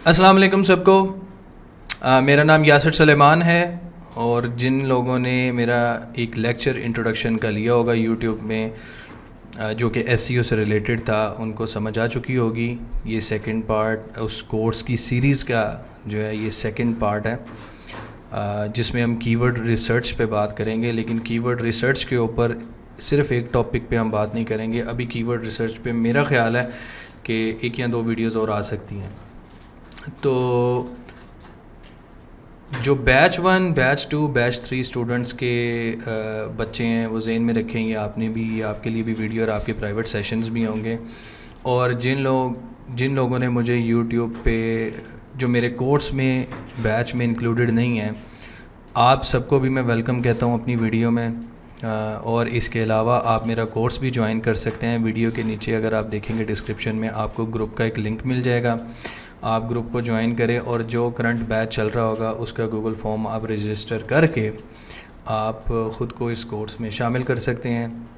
अस्सलाम वालेकुम सबको। मेरा नाम यासिर सलेमान है और जिन लोगों ने मेरा एक लेक्चर इंट्रोडक्शन का लिया होगा यूट्यूब में जो कि एसईओ से रिलेटेड था उनको समझ आ चुकी होगी। ये सेकंड पार्ट उस कोर्स की सीरीज़ का जो है ये सेकंड पार्ट है जिसमें हम कीवर्ड रिसर्च पे बात करेंगे। लेकिन कीवर्ड रिसर्च के ऊपर सिर्फ एक टॉपिक पे हम बात नहीं करेंगे। अभी कीवर्ड रिसर्च पे मेरा ख्याल है कि एक या दो वीडियोस और आ सकती हैं। तो जो बैच 1, बैच 2, बैच 3 स्टूडेंट्स के बच्चे हैं वो जहन में रखेंगे। आपने भी, आपके लिए भी वीडियो और आपके प्राइवेट सेशंस भी होंगे। और जिन लोगों ने मुझे यूट्यूब पे जो मेरे कोर्स में बैच में इंक्लूडेड नहीं है, आप सबको भी मैं वेलकम कहता हूँ अपनी वीडियो में। और इसके अलावा आप मेरा कोर्स भी ज्वाइन कर सकते हैं। वीडियो के नीचे अगर आप देखेंगे डिस्क्रिप्शन में आपको ग्रुप का एक लिंक मिल जाएगा। आप ग्रुप को ज्वाइन करें और जो करंट बैच चल रहा होगा उसका गूगल फॉर्म आप रजिस्टर करके आप ख़ुद को इस कोर्स में शामिल कर सकते हैं।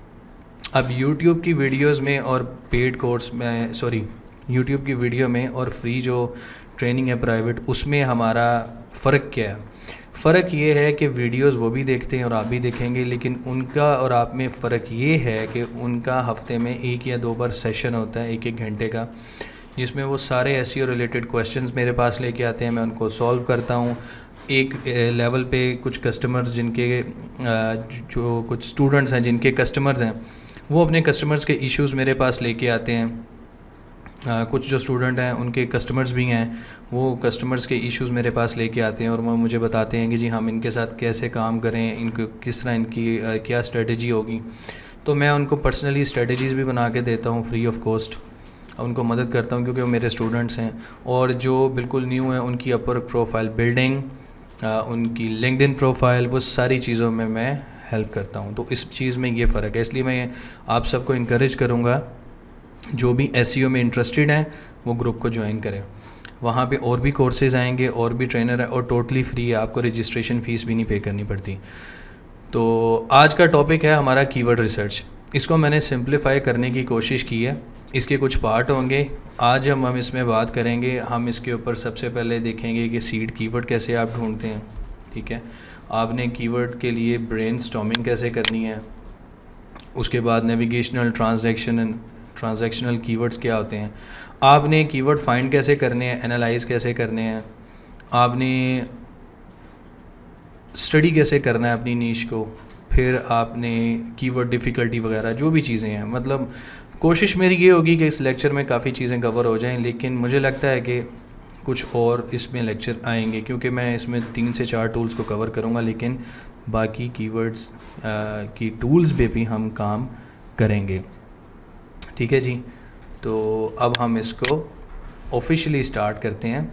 अब यूट्यूब की वीडियोस में और पेड कोर्स में, यूट्यूब की वीडियो में और फ्री जो ट्रेनिंग है प्राइवेट, उसमें हमारा फ़र्क क्या है? फ़र्क ये है कि वीडियोस वो भी देखते हैं और आप भी देखेंगे, लेकिन उनका और आप में फ़र्क ये है कि उनका हफ्ते में 1 या 2 बार सेशन होता है 1-1 घंटे का, जिसमें वो सारे एसईओ रिलेटेड क्वेश्चंस मेरे पास लेके आते हैं। मैं उनको सॉल्व करता हूँ। एक लेवल पे कुछ कस्टमर्स जिनके जो कुछ स्टूडेंट्स हैं जिनके कस्टमर्स हैं वो अपने कस्टमर्स के इश्यूज़ मेरे पास लेके आते हैं। कुछ जो स्टूडेंट हैं उनके कस्टमर्स भी हैं, वो कस्टमर्स के इश्यूज़ मेरे पास लेके आते हैं और वो मुझे बताते हैं कि जी हम इनके साथ कैसे काम करें, इनको किस तरह इनकी क्या स्ट्रेटजी होगी। तो मैं उनको पर्सनली स्ट्रेटजीज़ भी बना के देता हूँ फ्री ऑफ कॉस्ट, उनको मदद करता हूँ क्योंकि वो मेरे स्टूडेंट्स हैं। और जो बिल्कुल न्यू हैं उनकी अपर प्रोफाइल बिल्डिंग, उनकी लिंक्डइन प्रोफाइल, वो सारी चीज़ों में मैं हेल्प करता हूँ। तो इस चीज़ में ये फ़र्क है। इसलिए मैं आप सबको इनक्रेज करूँगा जो भी एसईओ में इंटरेस्टेड हैं वो ग्रुप को ज्वाइन करें। वहाँ पे और भी कोर्सेज़ आएंगे और भी ट्रेनर है और टोटली फ्री है, आपको रजिस्ट्रेशन फ़ीस भी नहीं पे करनी पड़ती। तो आज का टॉपिक है हमारा कीवर्ड रिसर्च। इसको मैंने सिंप्लीफाई करने की कोशिश की है। इसके कुछ पार्ट होंगे। आज हम इसमें बात करेंगे। हम इसके ऊपर सबसे पहले देखेंगे कि सीड कीवर्ड कैसे आप ढूंढते हैं। ठीक है, आपने कीवर्ड के लिए ब्रेनस्टॉर्मिंग कैसे करनी है। उसके बाद नेविगेशनल, ट्रांजैक्शनल कीवर्ड्स क्या होते हैं। आपने कीवर्ड फाइंड कैसे करने हैं, एनालाइज कैसे करने हैं। आपने स्टडी कैसे करना है अपनी नीश को। फिर आपने कीवर्ड डिफ़िकल्टी वगैरह जो भी चीज़ें हैं, मतलब कोशिश मेरी ये होगी कि इस लेक्चर में काफ़ी चीज़ें कवर हो जाएं, लेकिन मुझे लगता है कि कुछ और इसमें लेक्चर आएंगे क्योंकि मैं इसमें 3 से 4 टूल्स को कवर करूँगा, लेकिन बाकी कीवर्ड्स की टूल्स पे भी हम काम करेंगे। ठीक है जी, तो अब हम इसको ऑफिशियली स्टार्ट करते हैं।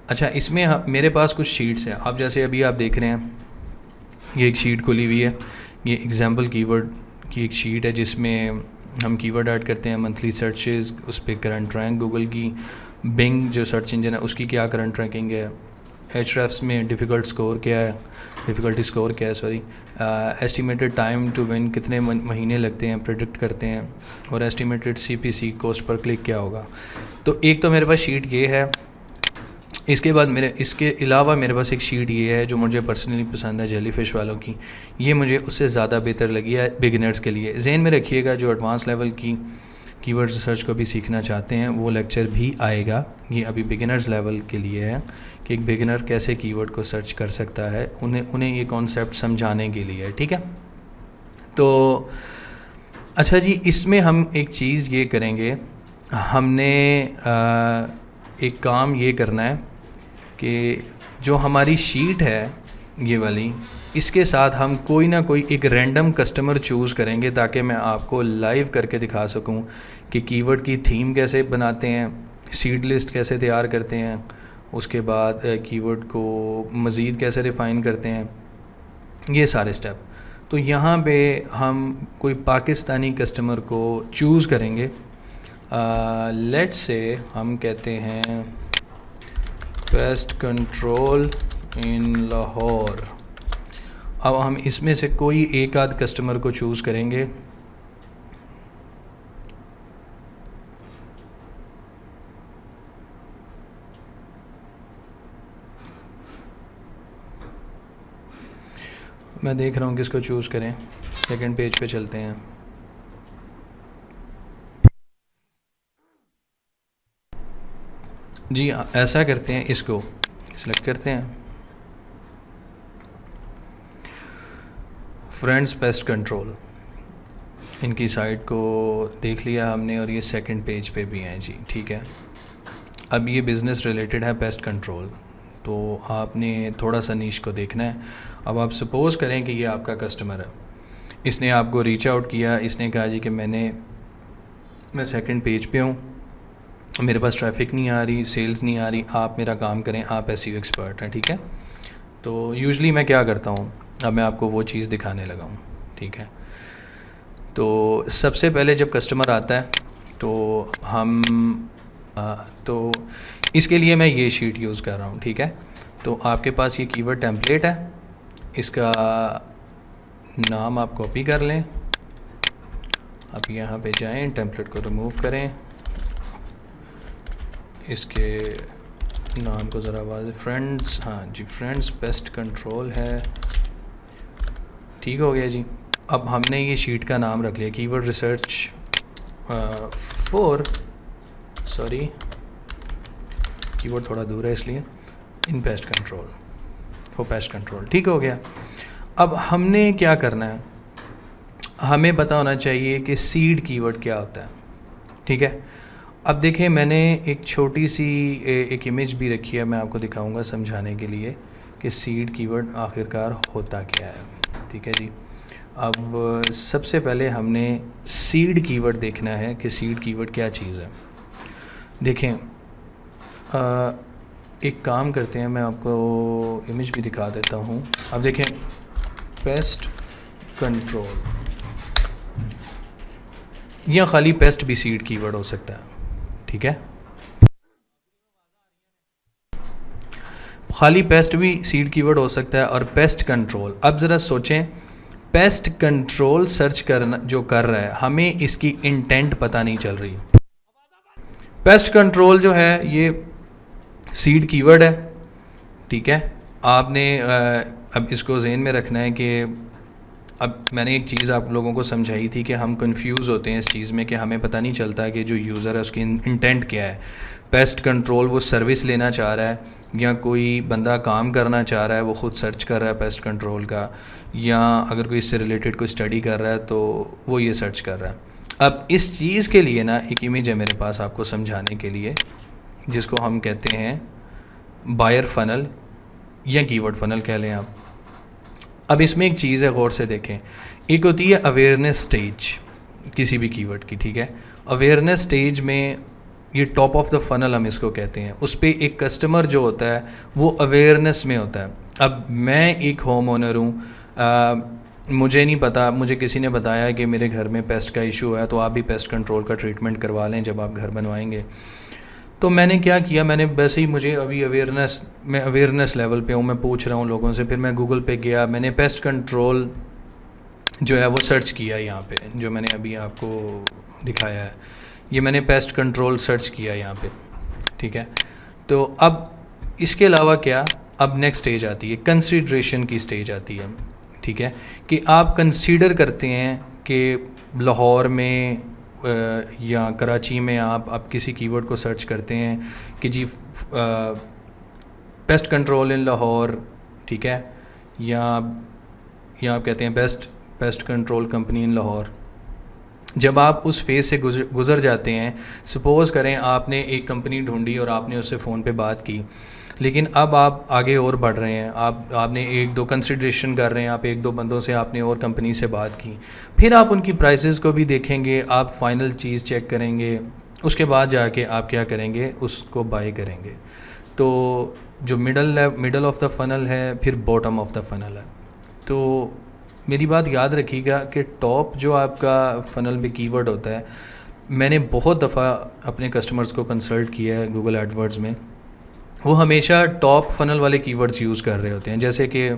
अच्छा, इसमें मेरे पास कुछ शीट्स हैं। आप जैसे अभी आप देख रहे हैं ये एक शीट खुली हुई है। ये एग्जाम्पल कीवर्ड की एक शीट है जिसमें हम कीवर्ड ऐड करते हैं। मंथली सर्चेस, उस पर करंट रैंक, गूगल की बिंग जो सर्च इंजन है उसकी क्या करंट रैंकिंग है, एचरेफ्स में डिफ़िकल्टी स्कोर क्या है, एस्टिमेटेड टाइम टू विन कितने महीने लगते हैं प्रेडिक्ट करते हैं, और estimated CPC cost per click क्या होगा। तो एक तो मेरे पास शीट ये है। इसके बाद इसके अलावा मेरे पास एक शीट ये है जो मुझे पर्सनली पसंद है, जेलीफिश वालों की। ये मुझे उससे ज़्यादा बेहतर लगी है बिगिनर्स के लिए। जहन में रखिएगा जो एडवांस लेवल की कीवर्ड रिसर्च को भी सीखना चाहते हैं वो लेक्चर भी आएगा। ये अभी बिगिनर्स लेवल के लिए है कि एक बिगिनर कैसे कीवर्ड को सर्च कर सकता है, उन्हें ये कॉन्सेप्ट समझाने के लिए। ठीक है, तो अच्छा जी, इसमें हम एक चीज़ ये करेंगे। हमने एक काम ये करना है कि जो हमारी शीट है ये वाली, इसके साथ हम कोई ना कोई एक रैंडम कस्टमर चूज़ करेंगे ताकि मैं आपको लाइव करके दिखा सकूं कि कीवर्ड की थीम कैसे बनाते हैं, सीड लिस्ट कैसे तैयार करते हैं, उसके बाद कीवर्ड को मज़ीद कैसे रिफ़ाइन करते हैं, ये सारे स्टेप। तो यहाँ पे हम कोई पाकिस्तानी कस्टमर को चूज़ करेंगे। लेट्स से हम कहते हैं पेस्ट कंट्रोल इन लाहौर। अब हम इसमें से कोई एक आध कस्टमर को चूज़ करेंगे। मैं देख रहा हूँ किसको चूज़ करें। सेकंड पेज पे चलते हैं। जी ऐसा करते हैं, इसको सिलेक्ट करते हैं, फ्रेंड्स पेस्ट कंट्रोल। इनकी साइट को देख लिया हमने और ये सेकंड पेज पे भी हैं जी, ठीक है। अब ये बिज़नेस रिलेटेड है पेस्ट कंट्रोल, तो आपने थोड़ा सा नीश को देखना है। अब आप सपोज़ करें कि ये आपका कस्टमर है, इसने आपको रीच आउट किया, इसने कहा जी कि मैं सेकंड पेज पे हूँ, मेरे पास ट्रैफिक नहीं आ रही, सेल्स नहीं आ रही, आप मेरा काम करें, आप एसईओ एक्सपर्ट हैं, ठीक है। तो यूजुअली मैं क्या करता हूँ, अब मैं आपको वो चीज़ दिखाने लगा हूँ, ठीक है। तो सबसे पहले जब कस्टमर आता है तो तो इसके लिए मैं ये शीट यूज़ कर रहा हूँ, ठीक है। तो आपके पास ये कीवर्ड टेम्पलेट है, इसका नाम आप कॉपी कर लें, आप यहाँ पे जाएं, टेम्पलेट को रिमूव करें, इसके नाम को ज़रा आवाज़, फ्रेंड्स, हाँ जी फ्रेंड्स पेस्ट कंट्रोल है, ठीक हो गया जी। अब हमने ये शीट का नाम रख लिया कीवर्ड रिसर्च सॉरी कीवर्ड थोड़ा दूर है इसलिए, in pest control, for pest control, ठीक हो गया। अब हमने क्या करना है, हमें पता होना चाहिए कि सीड कीवर्ड क्या होता है, ठीक है। अब देखिए मैंने एक छोटी सी एक इमेज भी रखी है, मैं आपको दिखाऊंगा समझाने के लिए कि सीड कीवर्ड आखिरकार होता क्या है, ठीक है जी। अब सबसे पहले हमने सीड कीवर्ड देखना है कि सीड कीवर्ड क्या चीज़ है। देखें एक काम करते हैं, मैं आपको इमेज भी दिखा देता हूँ। अब देखें पेस्ट कंट्रोल या खाली पेस्ट भी सीड कीवर्ड हो सकता है, ठीक है। खाली पेस्ट भी सीड कीवर्ड हो सकता है और पेस्ट कंट्रोल। अब ज़रा सोचें, पेस्ट कंट्रोल सर्च करना जो कर रहा है, हमें इसकी इंटेंट पता नहीं चल रही। पेस्ट कंट्रोल जो है ये सीड कीवर्ड है, ठीक है। आपने अब इसको ज़हन में रखना है कि अब मैंने एक चीज़ आप लोगों को समझाई थी कि हम कंफ्यूज होते हैं इस चीज़ में कि हमें पता नहीं चलता कि जो यूज़र है उसकी इंटेंट क्या है। पेस्ट कंट्रोल वो सर्विस लेना चाह रहा है, या कोई बंदा काम करना चाह रहा है, वो ख़ुद सर्च कर रहा है पेस्ट कंट्रोल का, या अगर कोई इससे रिलेटेड कोई स्टडी कर रहा है तो वो ये सर्च कर रहा है। अब इस चीज़ के लिए ना एक इमेज है मेरे पास आपको समझाने के लिए, जिसको हम कहते हैं बायर फनल या कीवर्ड फनल कह लें आप। अब इसमें एक चीज़ है, गौर से देखें, एक होती है अवेयरनेस स्टेज किसी भी कीवर्ड की, ठीक है। अवेयरनेस स्टेज में ये टॉप ऑफ द फनल हम इसको कहते हैं, उस पर एक कस्टमर जो होता है वो अवेयरनेस में होता है। अब मैं एक होम ओनर हूँ, मुझे नहीं पता, मुझे किसी ने बताया कि मेरे घर में पेस्ट का इशू है, तो आप भी पेस्ट कंट्रोल का ट्रीटमेंट करवा लें जब आप घर बनवाएंगे। तो मैंने क्या किया, मैंने वैसे ही मुझे अभी मैं अवेयरनेस लेवल पे हूँ, मैं पूछ रहा हूँ लोगों से, फिर मैं गूगल पे गया, मैंने पेस्ट कंट्रोल जो है वो सर्च किया। यहाँ पे जो मैंने अभी आपको दिखाया है, ये मैंने पेस्ट कंट्रोल सर्च किया यहाँ पे, ठीक है। तो अब इसके अलावा क्या, अब नेक्स्ट स्टेज आती है, कंसीडरेशन की स्टेज आती है, ठीक है, कि आप कंसीडर करते हैं कि लाहौर में या कराची में आप किसी कीवर्ड को सर्च करते हैं कि जी पेस्ट कंट्रोल इन लाहौर, ठीक है, या आप कहते हैं पेस्ट कंट्रोल कंपनी इन लाहौर। जब आप उस फेज़ से गुज़र जाते हैं, सपोज़ करें आपने एक कंपनी ढूंढी और आपने उससे फ़ोन पे बात की, लेकिन अब आप आगे और बढ़ रहे हैं, आपने एक दो कंसिडरेशन कर रहे हैं, आप एक दो बंदों से आपने और कंपनी से बात की, फिर आप उनकी प्राइसेस को भी देखेंगे, आप फाइनल चीज़ चेक करेंगे, उसके बाद जाके आप क्या करेंगे, उसको बाय करेंगे। तो जो मिडल ऑफ द फनल है, फिर बॉटम ऑफ द फनल है। तो मेरी बात याद रखिएगा कि टॉप जो आपका फ़नल में कीवर्ड होता है, मैंने बहुत दफ़ा अपने कस्टमर्स को कंसल्ट किया है गूगल एडवर्ड्स में, वो हमेशा टॉप फ़नल वाले कीवर्ड्स यूज़ कर रहे होते हैं। जैसे कि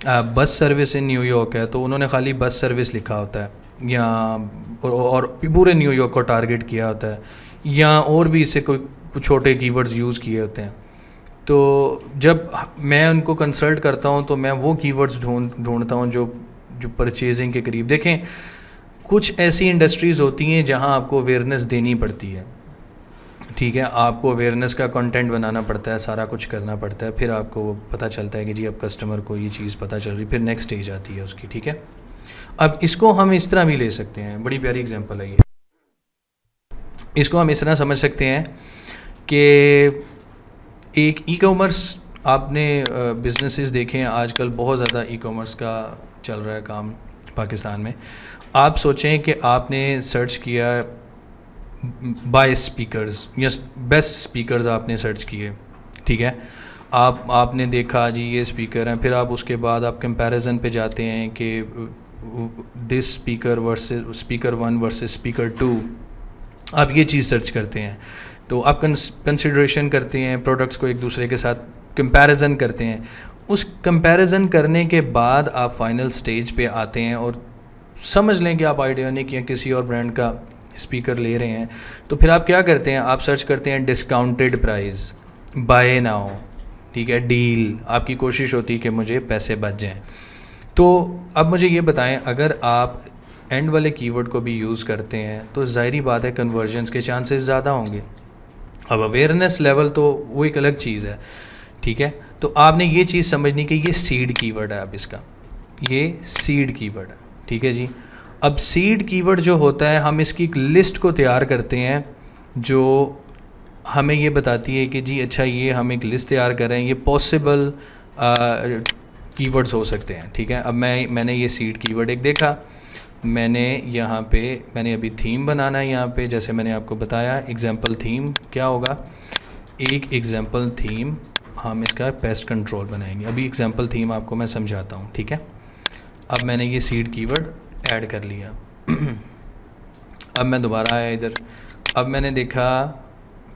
बस सर्विस इन न्यूयॉर्क है, तो उन्होंने खाली बस सर्विस लिखा होता है, या और पूरे न्यूयॉर्क को टारगेट किया होता है, या और भी इससे कोई छोटे कीवर्ड्स यूज़ किए होते हैं। तो जब मैं उनको कंसल्ट करता हूँ तो मैं वो कीवर्ड्स ढूंढता हूँ जो जो परचेजिंग के करीब। देखें, कुछ ऐसी इंडस्ट्रीज़ होती हैं जहाँ आपको अवेयरनेस देनी पड़ती है, ठीक है, आपको अवेयरनेस का कंटेंट बनाना पड़ता है, सारा कुछ करना पड़ता है, फिर आपको पता चलता है कि जी अब कस्टमर को ये चीज़ पता चल रही, फिर नेक्स्ट स्टेज आती है उसकी, ठीक है। अब इसको हम इस तरह भी ले सकते हैं, बड़ी प्यारी एग्जांपल है ये। इसको हम इस तरह समझ सकते हैं कि एक ई कॉमर्स, आपने बिजनेसेस देखे हैं आजकल, बहुत ज़्यादा ई कॉमर्स का चल रहा है काम पाकिस्तान में। आप सोचें कि आपने सर्च किया बाय स्पीकर्स या बेस्ट स्पीकर्स आपने सर्च किए, ठीक है, आपने देखा जी ये स्पीकर हैं, फिर आप उसके बाद आप कंपैरिजन पे जाते हैं कि this speaker versus speaker 1 versus speaker 2, आप ये चीज़ सर्च करते हैं। तो आप कंसिडरेशन करते हैं, प्रोडक्ट्स को एक दूसरे के साथ कंपैरिजन करते हैं। उस कंपैरिजन करने के बाद आप फाइनल स्टेज पे आते हैं और समझ लें कि आप आइडियोनिक या किसी और ब्रांड का स्पीकर ले रहे हैं, तो फिर आप क्या करते हैं, आप सर्च करते हैं डिस्काउंटेड प्राइस, बाय नाउ, ठीक है, डील, आपकी कोशिश होती है कि मुझे पैसे बच जाएं। तो अब मुझे ये बताएं, अगर आप एंड वाले कीवर्ड को भी यूज़ करते हैं तो ज़ाहिरी बात है कन्वर्जन्स के चांसेस ज़्यादा होंगे। अब अवेयरनेस लेवल तो वो एक अलग चीज़ है, ठीक है। तो आपने ये चीज़ समझनी कि ये सीड कीवर्ड है, अब इसका ये सीड कीवर्ड है, ठीक है जी। अब सीड कीवर्ड जो होता है, हम इसकी एक लिस्ट को तैयार करते हैं जो हमें ये बताती है कि जी अच्छा ये हम एक लिस्ट तैयार कर रहे हैं, ये पॉसिबल कीवर्ड्स हो सकते हैं, ठीक है। अब मैंने ये सीड कीवर्ड एक देखा, मैंने यहाँ पे मैंने अभी थीम बनाना है, यहाँ पे जैसे मैंने आपको बताया एग्जांपल थीम क्या होगा, एक एग्जांपल थीम हम इसका पेस्ट कंट्रोल बनाएंगे। अभी एग्जांपल थीम आपको मैं समझाता हूँ, ठीक है। अब मैंने ये सीड कीवर्ड ऐड कर लिया अब मैं दोबारा आया इधर, अब मैंने देखा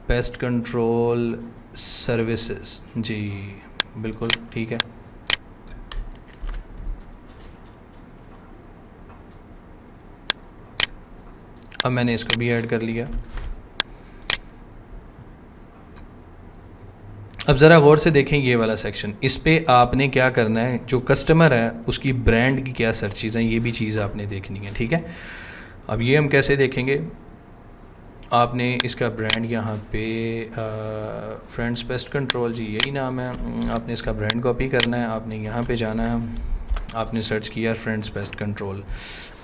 पेस्ट कंट्रोल सर्विसेज, जी बिल्कुल ठीक है। अब मैंने इसको भी ऐड कर लिया। अब ज़रा गौर से देखें ये वाला सेक्शन, इस पे आपने क्या करना है, जो कस्टमर है उसकी ब्रांड की क्या सर्चेज़ हैं, ये भी चीज़ आपने देखनी है, ठीक है। अब ये हम कैसे देखेंगे, आपने इसका ब्रांड यहाँ पे फ्रेंड्स पेस्ट कंट्रोल, जी यही नाम है, आपने इसका ब्रांड कॉपी करना है, आपने यहाँ पे जाना है, आपने सर्च किया फ्रेंड्स पेस्ट कंट्रोल।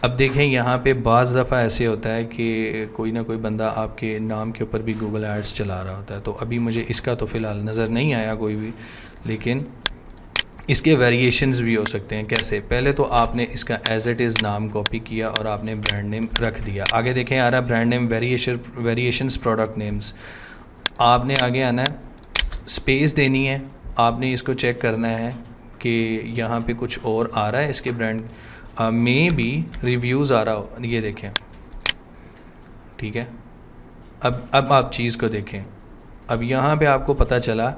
अब देखें यहाँ पे बाज़ दफ़ा ऐसे होता है कि कोई ना कोई बंदा आपके नाम के ऊपर भी गूगल एड्स चला रहा होता है। तो अभी मुझे इसका तो फ़िलहाल नज़र नहीं आया कोई भी, लेकिन इसके वेरिएशंस भी हो सकते हैं। कैसे, पहले तो आपने इसका एज़ इट इज़ नाम कॉपी किया और आपने ब्रांड नेम रख दिया। आगे देखें आ रहा brand name variations product names, आपने आगे आना है, स्पेस देनी है, आपने इसको चेक करना है कि यहाँ पे कुछ और आ रहा है इसके ब्रांड में भी रिव्यूज़ आ रहा हो, ये देखें, ठीक है। अब आप चीज़ को देखें, अब यहाँ पे आपको पता चला,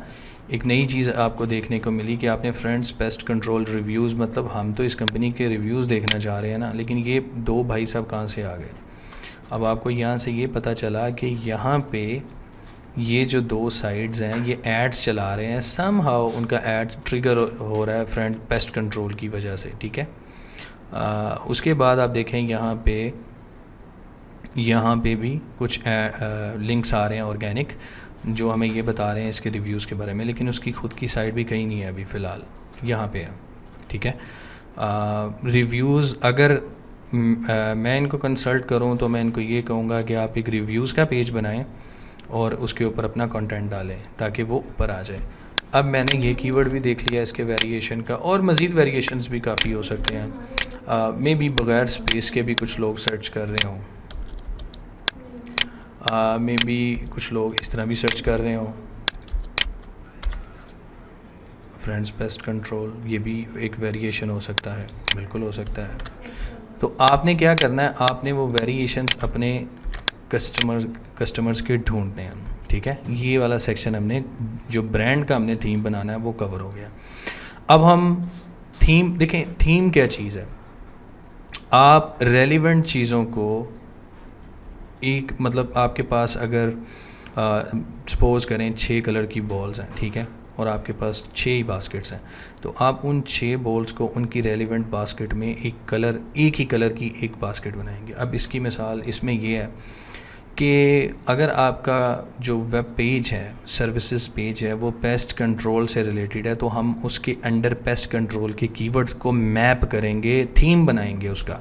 एक नई चीज़ आपको देखने को मिली कि आपने फ्रेंड्स पेस्ट कंट्रोल रिव्यूज़, मतलब हम तो इस कंपनी के रिव्यूज़ देखना चाह रहे हैं ना, लेकिन ये दो भाई साहब कहाँ से आ गए। अब आपको यहाँ से ये पता चला कि यहाँ पे ये जो दो साइड्स हैं ये एड्स चला रहे हैं, समहाउ उनका एड ट्रिगर हो रहा है फ्रेंड पेस्ट कंट्रोल की वजह से, ठीक है। उसके बाद आप देखें यहाँ पे भी कुछ लिंक्स आ रहे हैं ऑर्गेनिक, जो हमें ये बता रहे हैं इसके रिव्यूज़ के बारे में, लेकिन उसकी खुद की साइट भी कहीं नहीं है अभी फ़िलहाल, यहाँ पे है, ठीक है। रिव्यूज़ अगर मैं इनको कंसल्ट करूँ तो मैं इनको ये कहूँगा कि आप एक रिव्यूज़ का पेज बनाएं और उसके ऊपर अपना कंटेंट डालें ताकि वो ऊपर आ जाए। अब मैंने ये कीवर्ड भी देख लिया इसके वेरिएशन का, और मज़ीद वेरिएशंस भी काफ़ी हो सकते हैं, मे बी बग़ैर स्पेस के भी कुछ लोग सर्च कर रहे हों, मे बी कुछ लोग इस तरह भी सर्च कर रहे हों, फ्रेंड्स पेस्ट कंट्रोल, ये भी एक वेरिएशन हो सकता है, बिल्कुल हो सकता है। तो आपने क्या करना है, आपने वो वेरिएशंस अपने कस्टमर्स के ढूंढने हैं, ठीक है। ये वाला सेक्शन हमने जो ब्रांड का हमने थीम बनाना है वो कवर हो गया। अब हम थीम देखें, थीम क्या चीज़ है, आप रेलिवेंट चीज़ों को एक, मतलब आपके पास अगर सपोज़ करें 6 कलर की बॉल्स हैं, ठीक है, और आपके पास 6 ही बास्केट्स हैं, तो आप उन 6 बॉल्स को उनकी रेलिवेंट बास्केट में एक ही कलर की एक बास्केट बनाएंगे। अब इसकी मिसाल इसमें ये है कि अगर आपका जो वेब पेज है, सर्विसेज पेज है, वो पेस्ट कंट्रोल से रिलेटेड है, तो हम उसके अंडर पेस्ट कंट्रोल के कीवर्ड्स को मैप करेंगे, थीम बनाएंगे, उसका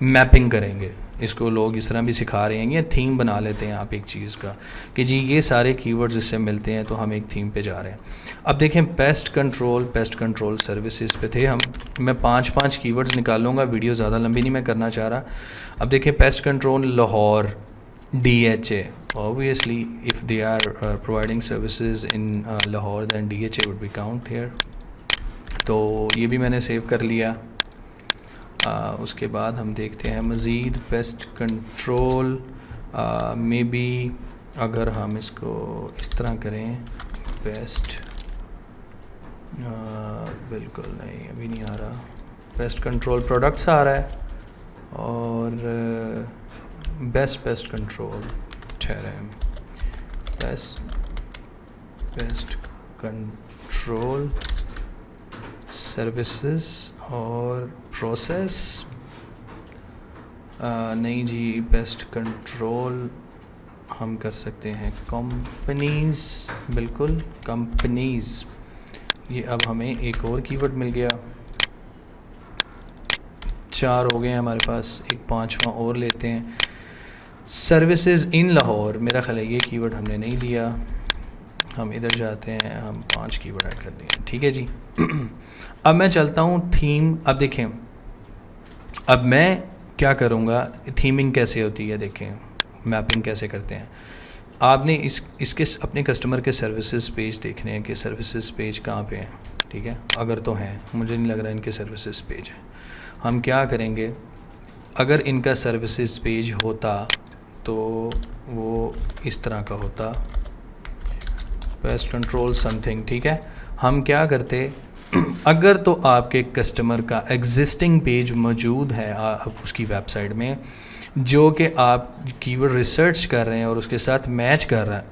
मैपिंग करेंगे। इसको लोग इस तरह भी सिखा रहे हैं, ये थीम बना लेते हैं आप एक चीज़ का कि जी ये सारे कीवर्ड्स इससे मिलते हैं तो हम एक थीम पे जा रहे हैं। अब देखें पेस्ट कंट्रोल सर्विसेज पे थे हम, मैं 5 कीवर्ड्स निकालूंगा, वीडियो ज़्यादा लंबी नहीं मैं करना चाह रहा। अब देखें pest control Lahore DHA, obviously if they are providing services in Lahore then DHA would be count here। तो ये भी मैंने सेव कर लिया। उसके बाद हम देखते हैं मज़ीद पेस्ट कंट्रोल में भी, अगर हम इसको इस तरह करें पेस्ट, बिल्कुल नहीं अभी नहीं आ रहा, पेस्ट कंट्रोल प्रोडक्ट्स आ रहा है और पेस्ट कंट्रोल ठहरे, पेस्ट कंट्रोल सर्विसेज और प्रोसेस, नहीं जी पेस्ट कंट्रोल हम कर सकते हैं कंपनीज़, बिल्कुल कंपनीज़। ये अब हमें एक और कीवर्ड मिल गया, 4 हो गए हैं हमारे पास, एक 5वां और लेते हैं, सर्विसेज इन लाहौर। मेरा ख्याल है ये कीवर्ड हमने नहीं लिया, हम इधर जाते हैं, हम 5 कीवर्ड ऐड कर देंगे, ठीक है जी। अब मैं चलता हूँ थीम। अब देखें अब मैं क्या करूँगा, थीमिंग कैसे होती है, देखें मैपिंग कैसे करते हैं। आपने इसके अपने कस्टमर के सर्विसेज पेज देखने हैं कि सर्विसेज पेज कहाँ पे हैं, ठीक है, अगर तो हैं, मुझे नहीं लग रहा इनके सर्विसेज पेज हैं। हम क्या करेंगे, अगर इनका सर्विसेज पेज होता तो वो इस तरह का होता, पेस्ट कंट्रोल समथिंग, ठीक है। हम क्या करते, अगर तो आपके कस्टमर का एग्जिस्टिंग पेज मौजूद है उसकी वेबसाइट में, जो कि आप कीवर्ड रिसर्च कर रहे हैं और उसके साथ मैच कर रहा है,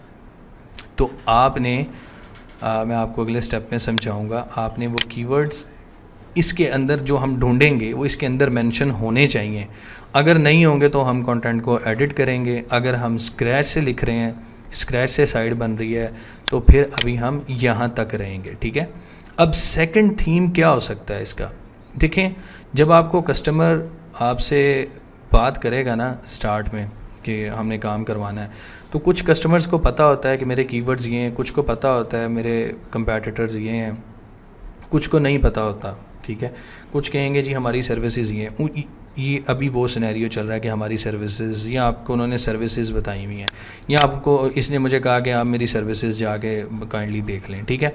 तो आपने मैं आपको अगले स्टेप में समझाऊंगा, आपने वो कीवर्ड्स इसके अंदर जो हम ढूंढेंगे वो इसके अंदर मेंशन होने चाहिए। अगर नहीं होंगे तो हम कंटेंट को एडिट करेंगे। अगर हम स्क्रैच से लिख रहे हैं, स्क्रैच से साइट बन रही है, तो फिर अभी हम यहाँ तक रहेंगे, ठीक है। अब सेकंड थीम क्या हो सकता है इसका, देखें जब आपको कस्टमर आपसे बात करेगा ना स्टार्ट में कि हमने काम करवाना है, तो कुछ कस्टमर्स को पता होता है कि मेरे कीवर्ड्स ये हैं, कुछ को पता होता है मेरे कंपेटिटर्स ये हैं, कुछ को नहीं पता होता, ठीक है। कुछ कहेंगे जी हमारी सर्विसेज ये हैं, ये अभी वो सिनेरियो चल रहा है कि हमारी सर्विसेज, या आपको उन्होंने सर्विसेज बताई हुई हैं, या आपको इसने मुझे कहा कि आप मेरी सर्विसेज जाके काइंडली देख लें, ठीक है।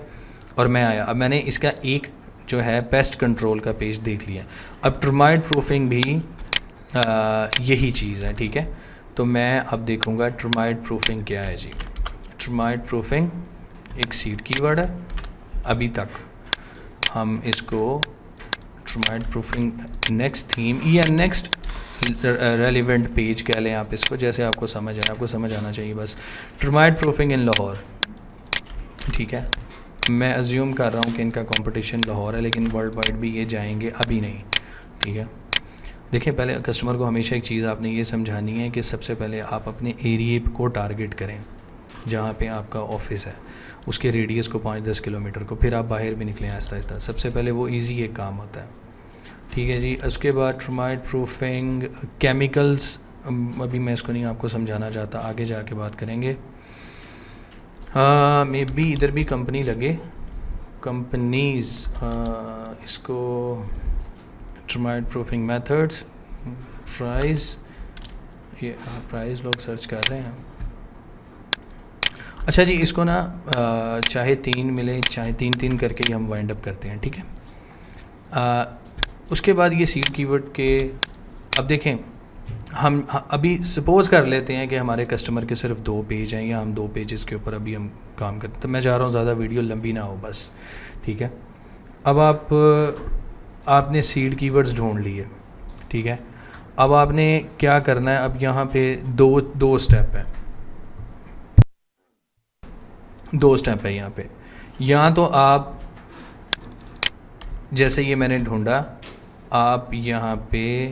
और मैं आया, अब मैंने इसका एक जो है पेस्ट कंट्रोल का पेज देख लिया। अब टर्माइट प्रूफिंग भी यही चीज़ है, ठीक है। तो मैं अब देखूँगा टर्माइट प्रूफिंग क्या है जी। टर्माइट प्रूफिंग एक सीड कीवर्ड है, अभी तक हम इसको टर्माइट प्रूफिंग नेक्स्ट थीम या नेक्स्ट रेलिवेंट पेज कह लें आप इसको, जैसे आपको समझ आए, आपको समझ आना चाहिए बस। टर्माइट प्रूफिंग इन लाहौर, ठीक है। मैं अज्यूम कर रहा हूँ कि इनका कंपटीशन लाहौर है, लेकिन वर्ल्ड वाइड भी ये जाएंगे, अभी नहीं, ठीक है। देखिए पहले कस्टमर को हमेशा एक चीज़ आपने ये समझानी है कि सबसे पहले आप अपने एरिए को टारगेट करें, जहाँ पे आपका ऑफिस है उसके रेडियस को 5-10 किलोमीटर को, फिर आप बाहर भी निकलें आहिस्ता आहिस्ता, सबसे पहले वो इजी एक काम होता है, ठीक है जी। उसके बाद टर्माइट प्रूफिंग केमिकल्स, अभी मैं इसको नहीं आपको समझाना चाहता, आगे जाके बात करेंगे। मे बी इधर भी कंपनी लगे, कंपनीज़, इसको टर्माइट प्रूफिंग मेथड्स, प्राइस, ये प्राइस लोग सर्च कर रहे हैं। अच्छा जी, इसको ना चाहे 3 मिले, चाहे 3 करके ही हम वाइंड अप करते हैं, ठीक है। उसके बाद ये सीड कीवर्ड के, अब देखें हम अभी सपोज़ कर लेते हैं कि हमारे कस्टमर के सिर्फ 2 पेज हैं, या हम 2 पेजेस के ऊपर अभी हम काम करते हैं, तो मैं चाह रहा हूँ ज़्यादा वीडियो लंबी ना हो बस, ठीक है। अब आपने सीड कीवर्ड्स ढूंढ लिए, ठीक है। अब आपने क्या करना है, अब यहाँ पे दो स्टेप है, 2 स्टेप है यहाँ पे। यहाँ तो आप जैसे ये मैंने ढूंढा, आप यहाँ पे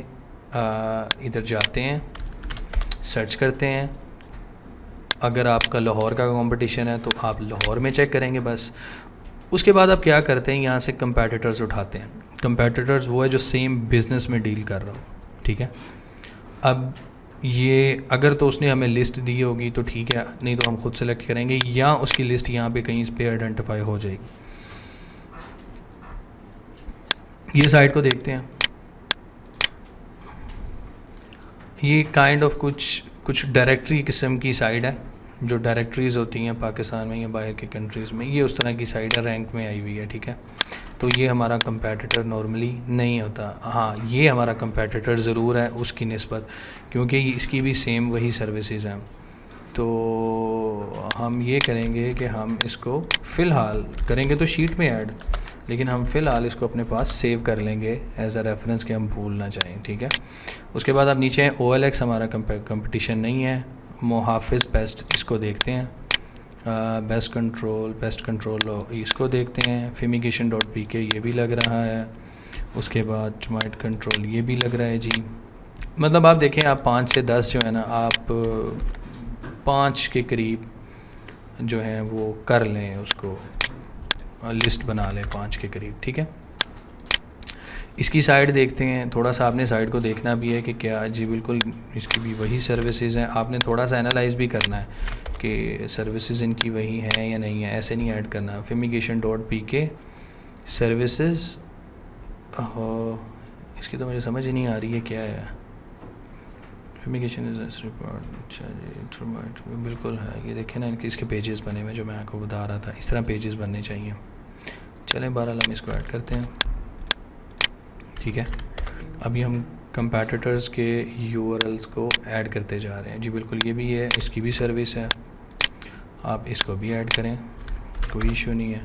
इधर जाते हैं, सर्च करते हैं। अगर आपका लाहौर का कंपटीशन है तो आप लाहौर में चेक करेंगे बस। उसके बाद आप क्या करते हैं, यहाँ से कंपेटिटर्स उठाते हैं। कंपेटिटर्स वो है जो सेम बिज़नेस में डील कर रहा हो, ठीक है। अब ये अगर तो उसने हमें लिस्ट दी होगी तो ठीक है, नहीं तो हम खुद सेलेक्ट करेंगे, या उसकी लिस्ट यहाँ पे कहीं पे आइडेंटिफाई हो जाएगी। ये साइट को देखते हैं। ये काइंड ऑफ कुछ डायरेक्टरी किस्म की साइट है, जो डायरेक्टरीज़ होती हैं पाकिस्तान में या बाहर के कंट्रीज़ में, ये उस तरह की साइट है, रैंक में आई हुई है, ठीक है। तो ये हमारा कंपेटिटर नॉर्मली नहीं होता। हाँ, ये हमारा कंपेटिटर ज़रूर है उसकी निस्बत, क्योंकि इसकी भी सेम वही सर्विसेज हैं। तो हम ये करेंगे कि हम इसको फ़िलहाल करेंगे तो शीट में ऐड, लेकिन हम फ़िलहाल इसको अपने पास सेव कर लेंगे एज अ रेफरेंस कि हम भूल ना जाएं, ठीक है। उसके बाद आप नीचे हैं OLX, हमारा कंपटीशन नहीं है। मुहाफिज़ बेस्ट, इसको देखते हैं। बेस्ट कंट्रोल इसको देखते हैं। fumigation.pk ये भी लग रहा है। उसके बाद टर्माइट कंट्रोल ये भी लग रहा है जी। मतलब आप देखें, आप 5 से 10 जो है ना, आप 5 के करीब जो है वो कर लें, उसको लिस्ट बना लें 5 के करीब, ठीक है। इसकी साइड देखते हैं। थोड़ा सा आपने साइड को देखना भी है कि क्या जी बिल्कुल इसकी भी वही सर्विसेज हैं। आपने थोड़ा सा एनालाइज भी करना है कि सर्विसेज इनकी वही हैं या नहीं है, ऐसे नहीं ऐड करना। fumigation.pk सर्विसेज, इसकी तो मुझे समझ ही नहीं आ रही है क्या है। fumigation इज रिपोर्ट, अच्छा जी, बिल्कुल है। ये देखें ना, इनके इसके पेजेस बने हुए जो मैं आपको बता रहा था, इस तरह पेजेस बनने चाहिए। चलें, 12 हम इसको ऐड करते हैं, ठीक है। अभी हम कंपेटिटर्स के URLs को ऐड करते जा रहे हैं जी। बिल्कुल ये भी है, इसकी भी सर्विस है, आप इसको भी ऐड करें, कोई इशू नहीं है।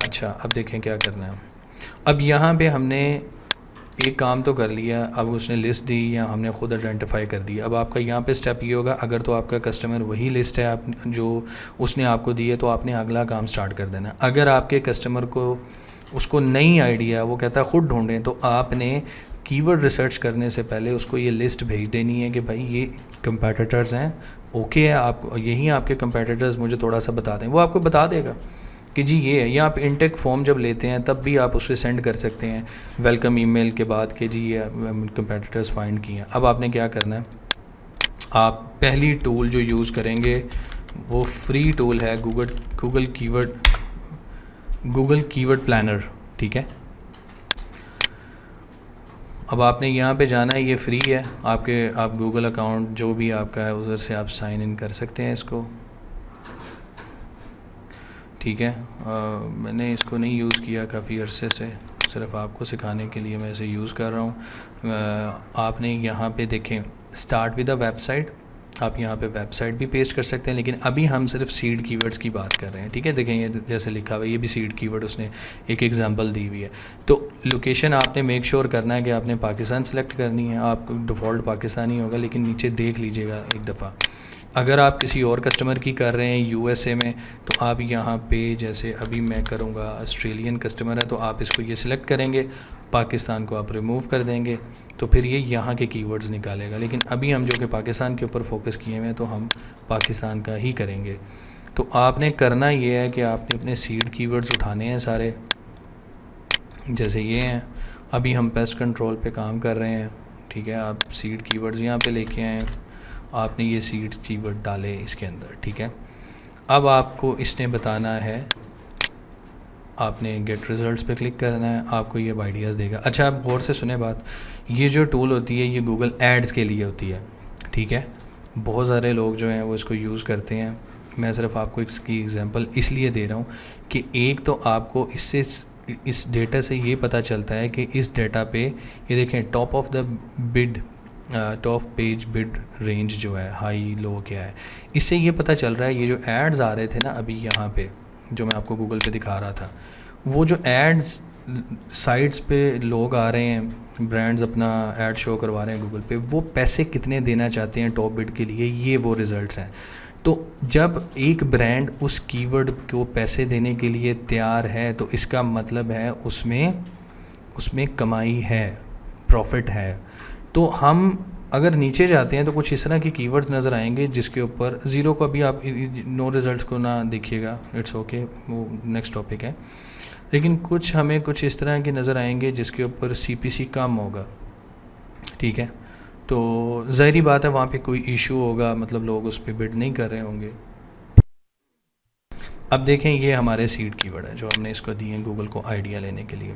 अच्छा, अब देखें क्या करना है। अब यहाँ पे हमने एक काम तो कर लिया, अब उसने लिस्ट दी या हमने ख़ुद आइडेंटिफाई कर दी। अब आपका यहाँ पे स्टेप ये होगा, अगर तो आपका कस्टमर वही लिस्ट है आप जो उसने आपको दी है, तो आपने अगला काम स्टार्ट कर देना। अगर आपके कस्टमर को उसको नई आइडिया, वो कहता है ख़ुद ढूंढें, तो आपने कीवर्ड रिसर्च करने से पहले उसको ये लिस्ट भेज देनी है कि भाई ये कंपेटिटर्स हैं, ओके है, आप यही आपके कंपेटिटर्स, मुझे थोड़ा सा बता दें। वो आपको बता देगा कि जी ये है। या आप इनटेक फॉर्म जब लेते हैं तब भी आप उससे सेंड कर सकते हैं वेलकम ईमेल के बाद कि जी ये कंपेटिटर्स फाइंड किए हैं। अब आपने क्या करना है, आप पहली टूल जो यूज़ करेंगे वो फ्री टूल है गूगल कीवर्ड प्लानर, ठीक है। अब आपने यहाँ पे जाना है, ये फ्री है, आप गूगल अकाउंट जो भी आपका है उधर से आप साइन इन कर सकते हैं इसको, ठीक है। मैंने इसको नहीं यूज़ किया काफ़ी अरसे से, सिर्फ आपको सिखाने के लिए मैं इसे यूज़ कर रहा हूँ। आपने यहाँ पे देखें स्टार्ट विद अ वेबसाइट, आप यहाँ पे वेबसाइट भी पेस्ट कर सकते हैं, लेकिन अभी हम सिर्फ सीड कीवर्ड्स की बात कर रहे हैं, ठीक है। देखें ये जैसे लिखा हुआ है, ये भी सीड कीवर्ड उसने एक एग्जांपल दी हुई है। तो लोकेशन आपने मेक श्योर करना है कि आपने पाकिस्तान सेलेक्ट करनी है, आपको डिफ़ॉल्ट पाकिस्तानी होगा, लेकिन नीचे देख लीजिएगा एक दफ़ा। अगर आप किसी और कस्टमर की कर रहे हैं USA में, तो आप यहाँ पे जैसे अभी मैं करूँगा ऑस्ट्रेलियन कस्टमर है, तो आप इसको ये सिलेक्ट करेंगे, पाकिस्तान को आप रिमूव कर देंगे, तो फिर ये यहाँ के कीवर्ड्स निकालेगा। लेकिन अभी हम जो कि पाकिस्तान के ऊपर फोकस किए हुए हैं, तो हम पाकिस्तान का ही करेंगे। तो आपने करना ये है कि आपने अपने सीड कीवर्ड्स उठाने हैं सारे, जैसे ये हैं। अभी हम पेस्ट कंट्रोल पे काम कर रहे हैं, ठीक है। आप सीड कीवर्ड्स यहाँ पे लेके आए, आपने ये सीड कीवर्ड डाले इसके अंदर, ठीक है। अब आपको इसने बताना है, आपने गेट रिजल्ट्स पे क्लिक करना है, आपको ये आइडियाज़ देगा। अच्छा, आप गौर से सुने बात, ये जो टूल होती है ये गूगल एड्स के लिए होती है, ठीक है। बहुत सारे लोग जो हैं वो इसको यूज़ करते हैं। मैं सिर्फ आपको इसकी एग्जांपल इसलिए दे रहा हूँ कि एक तो आपको इससे इस डेटा से ये पता चलता है कि इस डेटा पे ये देखें top of the bid, top page bid range जो है हाई लो क्या है, इससे ये पता चल रहा है ये जो एड्स आ रहे थे ना अभी यहाँ पे जो मैं आपको गूगल पे दिखा रहा था, वो जो एड्स साइट्स पे लोग आ रहे हैं, ब्रांड्स अपना ऐड शो करवा रहे हैं गूगल पे, वो पैसे कितने देना चाहते हैं टॉप बिड के लिए, ये वो रिज़ल्ट्स हैं, तो जब एक ब्रांड उस कीवर्ड को पैसे देने के लिए तैयार है तो इसका मतलब है उसमें उसमें कमाई है, प्रॉफिट है। तो हम अगर नीचे जाते हैं तो कुछ इस तरह की कीवर्ड्स नज़र आएंगे जिसके ऊपर ज़ीरो को अभी आप नो रिज़ल्ट्स को ना देखिएगा, इट्स ओके, वो नेक्स्ट टॉपिक है। लेकिन कुछ हमें कुछ इस तरह के नज़र आएंगे जिसके ऊपर CPC कम होगा, ठीक है। तो ज़ाहिरी बात है वहाँ पे कोई इशू होगा, मतलब लोग उस पर बिड नहीं कर रहे होंगे। अब देखें ये हमारे सीड कीवर्ड है जो हमने इसको दिए हैं गूगल को आइडिया लेने के लिए।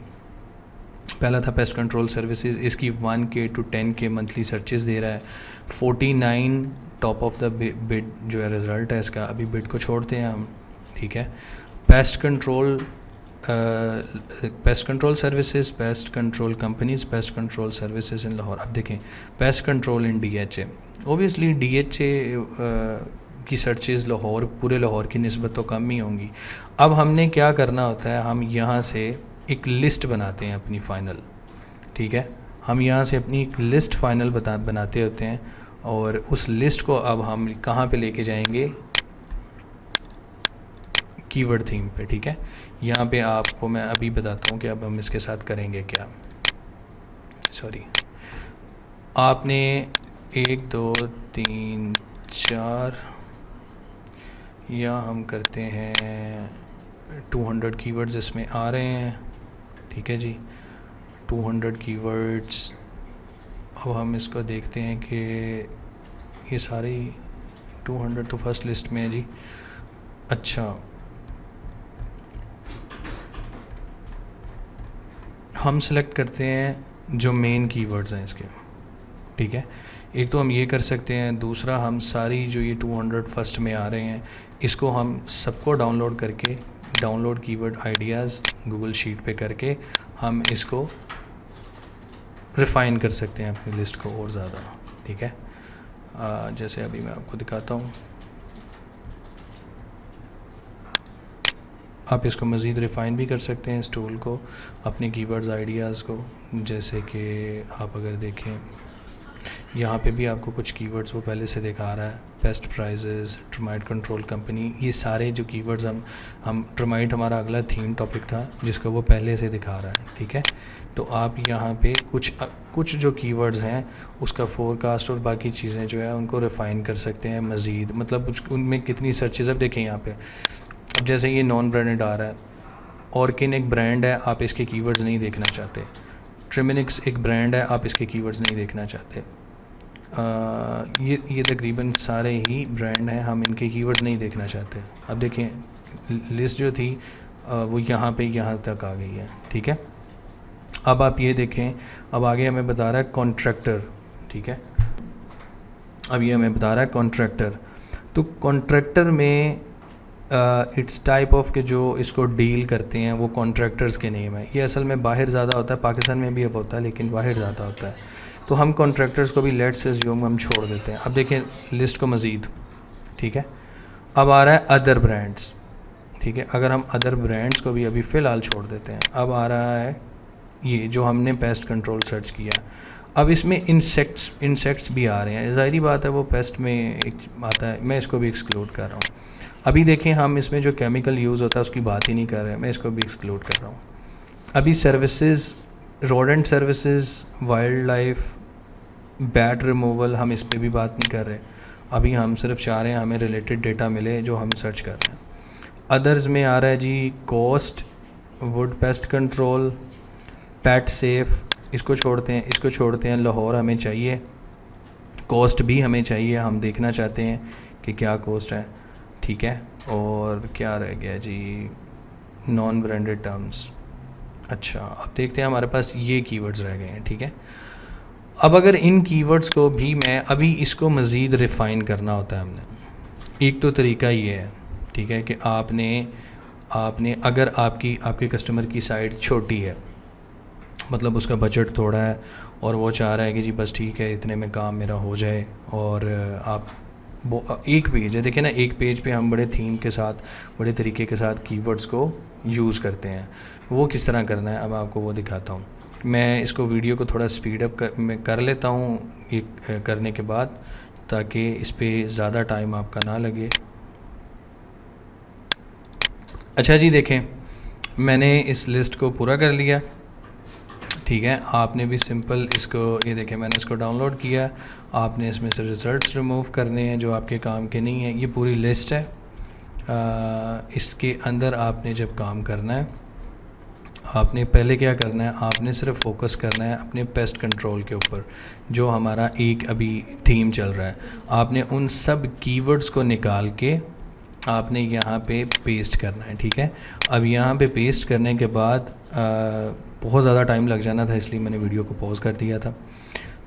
पहला था पेस्ट कंट्रोल सर्विसेज, इसकी 1K to 10K monthly searches दे रहा है। 49 टॉप ऑफ द बिड जो है रिज़ल्ट है इसका। अभी बिड को छोड़ते हैं हम, ठीक है। Pest control services, pest control companies, pest control services in Lahore. अब देखें पेस्ट कंट्रोल इन DHA, ओबियसली DHA की सर्चेज़ लाहौर, पूरे लाहौर की निस्बत तो कम ही होंगी। अब हमने क्या करना होता है, हम यहाँ से एक लिस्ट बनाते हैं अपनी फ़ाइनल, ठीक है। हम यहाँ से अपनी एक लिस्ट फ़ाइनल बनाते होते हैं और उस लिस्ट को अब हम कहाँ पे लेके जाएंगे, कीवर्ड थीम पे, ठीक है। यहाँ पे आपको मैं अभी बताता हूँ कि अब हम इसके साथ करेंगे क्या। सॉरी, आपने 1 2 3 4 या हम करते हैं 200 कीवर्ड्स इसमें आ रहे हैं, ठीक है जी। 200 कीवर्ड्स। अब हम इसको देखते हैं कि ये सारे 200 तो फर्स्ट लिस्ट में है जी। अच्छा, हम सेलेक्ट करते हैं जो मेन कीवर्ड्स हैं इसके, ठीक है। एक तो हम ये कर सकते हैं, दूसरा हम सारी जो ये 200 फर्स्ट में आ रहे हैं इसको हम सबको डाउनलोड करके, download keyword ideas Google sheet पे करके हम इसको रिफ़ाइन कर सकते हैं अपनी लिस्ट को और ज़्यादा, ठीक है। जैसे अभी मैं आपको दिखाता हूँ, आप इसको मज़ीद रिफ़ाइन भी कर सकते हैं इस टूल को, अपने कीवर्ड्स आइडियाज़ को। जैसे कि आप अगर देखें यहाँ पे भी आपको कुछ कीवर्ड्स वो पहले से दिखा रहा है, best prices, termite control company, ये सारे जो कीवर्ड्स हम टर्माइट हमारा अगला थीम टॉपिक था जिसको वो पहले से दिखा रहा है, ठीक है। तो आप यहाँ पे कुछ जो कीवर्ड्स हैं उसका फोरकास्ट और बाकी चीज़ें जो है उनको रिफ़ाइन कर सकते हैं मज़ीद, मतलब उनमें कितनी सर्चेज़। अब देखें यहाँ पे, अब जैसे ये नॉन ब्रांडेड आ रहा है, ऑर्किन एक ब्रांड है, आप इसके कीवर्ड्स नहीं देखना चाहते। ट्रिमिनिक्स एक ब्रांड है, आप इसके कीवर्ड्स नहीं देखना चाहते। ये तकरीबन सारे ही ब्रांड हैं, हम इनके कीवर्ड्स नहीं देखना चाहते। अब देखें लिस्ट जो थी वो यहाँ तक आ गई है, ठीक है। अब आप ये देखें, अब आगे हमें बता रहा है कॉन्ट्रैक्टर, ठीक है। अब ये हमें बता रहा है कॉन्ट्रैक्टर। तो कॉन्ट्रैक्टर में इट्स टाइप ऑफ के जो इसको डील करते हैं वो कॉन्ट्रैक्टर्स के नेम है। ये असल में बाहर ज़्यादा होता है, पाकिस्तान में भी अब होता है लेकिन बाहर ज़्यादा होता है। तो हम कॉन्ट्रैक्टर्स को भी लेट्स एज्यूम हम छोड़ देते हैं। अब देखें लिस्ट को मज़ीद, ठीक है। अब आ रहा है अदर ब्रांड्स, ठीक है। अगर हम अदर ब्रांड्स को भी अभी फ़िलहाल छोड़ देते हैं, अब आ रहा है ये जो हमने पेस्ट कंट्रोल सर्च किया। अब इसमें इंसेक्ट्स भी आ रहे हैं, ज़ाहिरी बात है वो पेस्ट में एक आता है, मैं इसको भी एक्सक्लूड कर रहा हूँ। अभी देखें हम इसमें जो केमिकल यूज़ होता है उसकी बात ही नहीं कर रहे हैं, मैं इसको भी एक्सक्लूड कर रहा हूँ। अभी services, rodent services, wild life, bat removal, हम इस पर भी बात नहीं कर रहे। अभी हम सिर्फ चाह रहे हैं हमें रिलेटेड डेटा मिले जो हम सर्च कर रहे हैं। अदर्स में आ रहा है जी coast, wood pest control, pet safe, इसको छोड़ते हैं। लाहौर हमें चाहिए, कॉस्ट भी हमें चाहिए, हम देखना चाहते हैं कि क्या कॉस्ट है, ठीक है। और क्या रह गया जी, नॉन ब्रांडेड टर्म्स। अच्छा, अब देखते हैं हमारे पास ये कीवर्ड्स रह गए हैं, ठीक है। अब अगर इन कीवर्ड्स को भी मैं अभी इसको मज़ीद रिफ़ाइन करना होता है हमने, एक तो तरीका ये है, ठीक है, कि आपने अगर आपके कस्टमर की साइट छोटी है, मतलब उसका बजट थोड़ा है और वो चाह रहा है कि जी बस ठीक है इतने में काम मेरा हो जाए, और आप वो एक पेज है, देखिए ना, एक पेज पे हम बड़े थीम के साथ, बड़े तरीके के साथ कीवर्ड्स को यूज़ करते हैं। वो किस तरह करना है अब आपको वो दिखाता हूँ। मैं इसको वीडियो को थोड़ा स्पीड अप कर लेता हूँ ये करने के बाद, ताकि इस पर ज़्यादा टाइम आपका ना लगे। अच्छा जी, देखें मैंने इस लिस्ट को पूरा कर लिया, ठीक है। आपने भी सिंपल इसको, ये देखें मैंने इसको डाउनलोड किया, आपने इसमें से रिज़ल्ट्स रिमूव करने हैं जो आपके काम के नहीं हैं। ये पूरी लिस्ट है, इसके अंदर आपने जब काम करना है, आपने पहले क्या करना है, आपने सिर्फ फोकस करना है अपने पेस्ट कंट्रोल के ऊपर, जो हमारा एक अभी थीम चल रहा है। आपने उन सब कीवर्ड्स को निकाल के आपने यहाँ पे पेस्ट करना है, ठीक है। अब यहाँ पे पेस्ट करने के बाद बहुत ज़्यादा टाइम लग जाना था, इसलिए मैंने वीडियो को पॉज कर दिया था।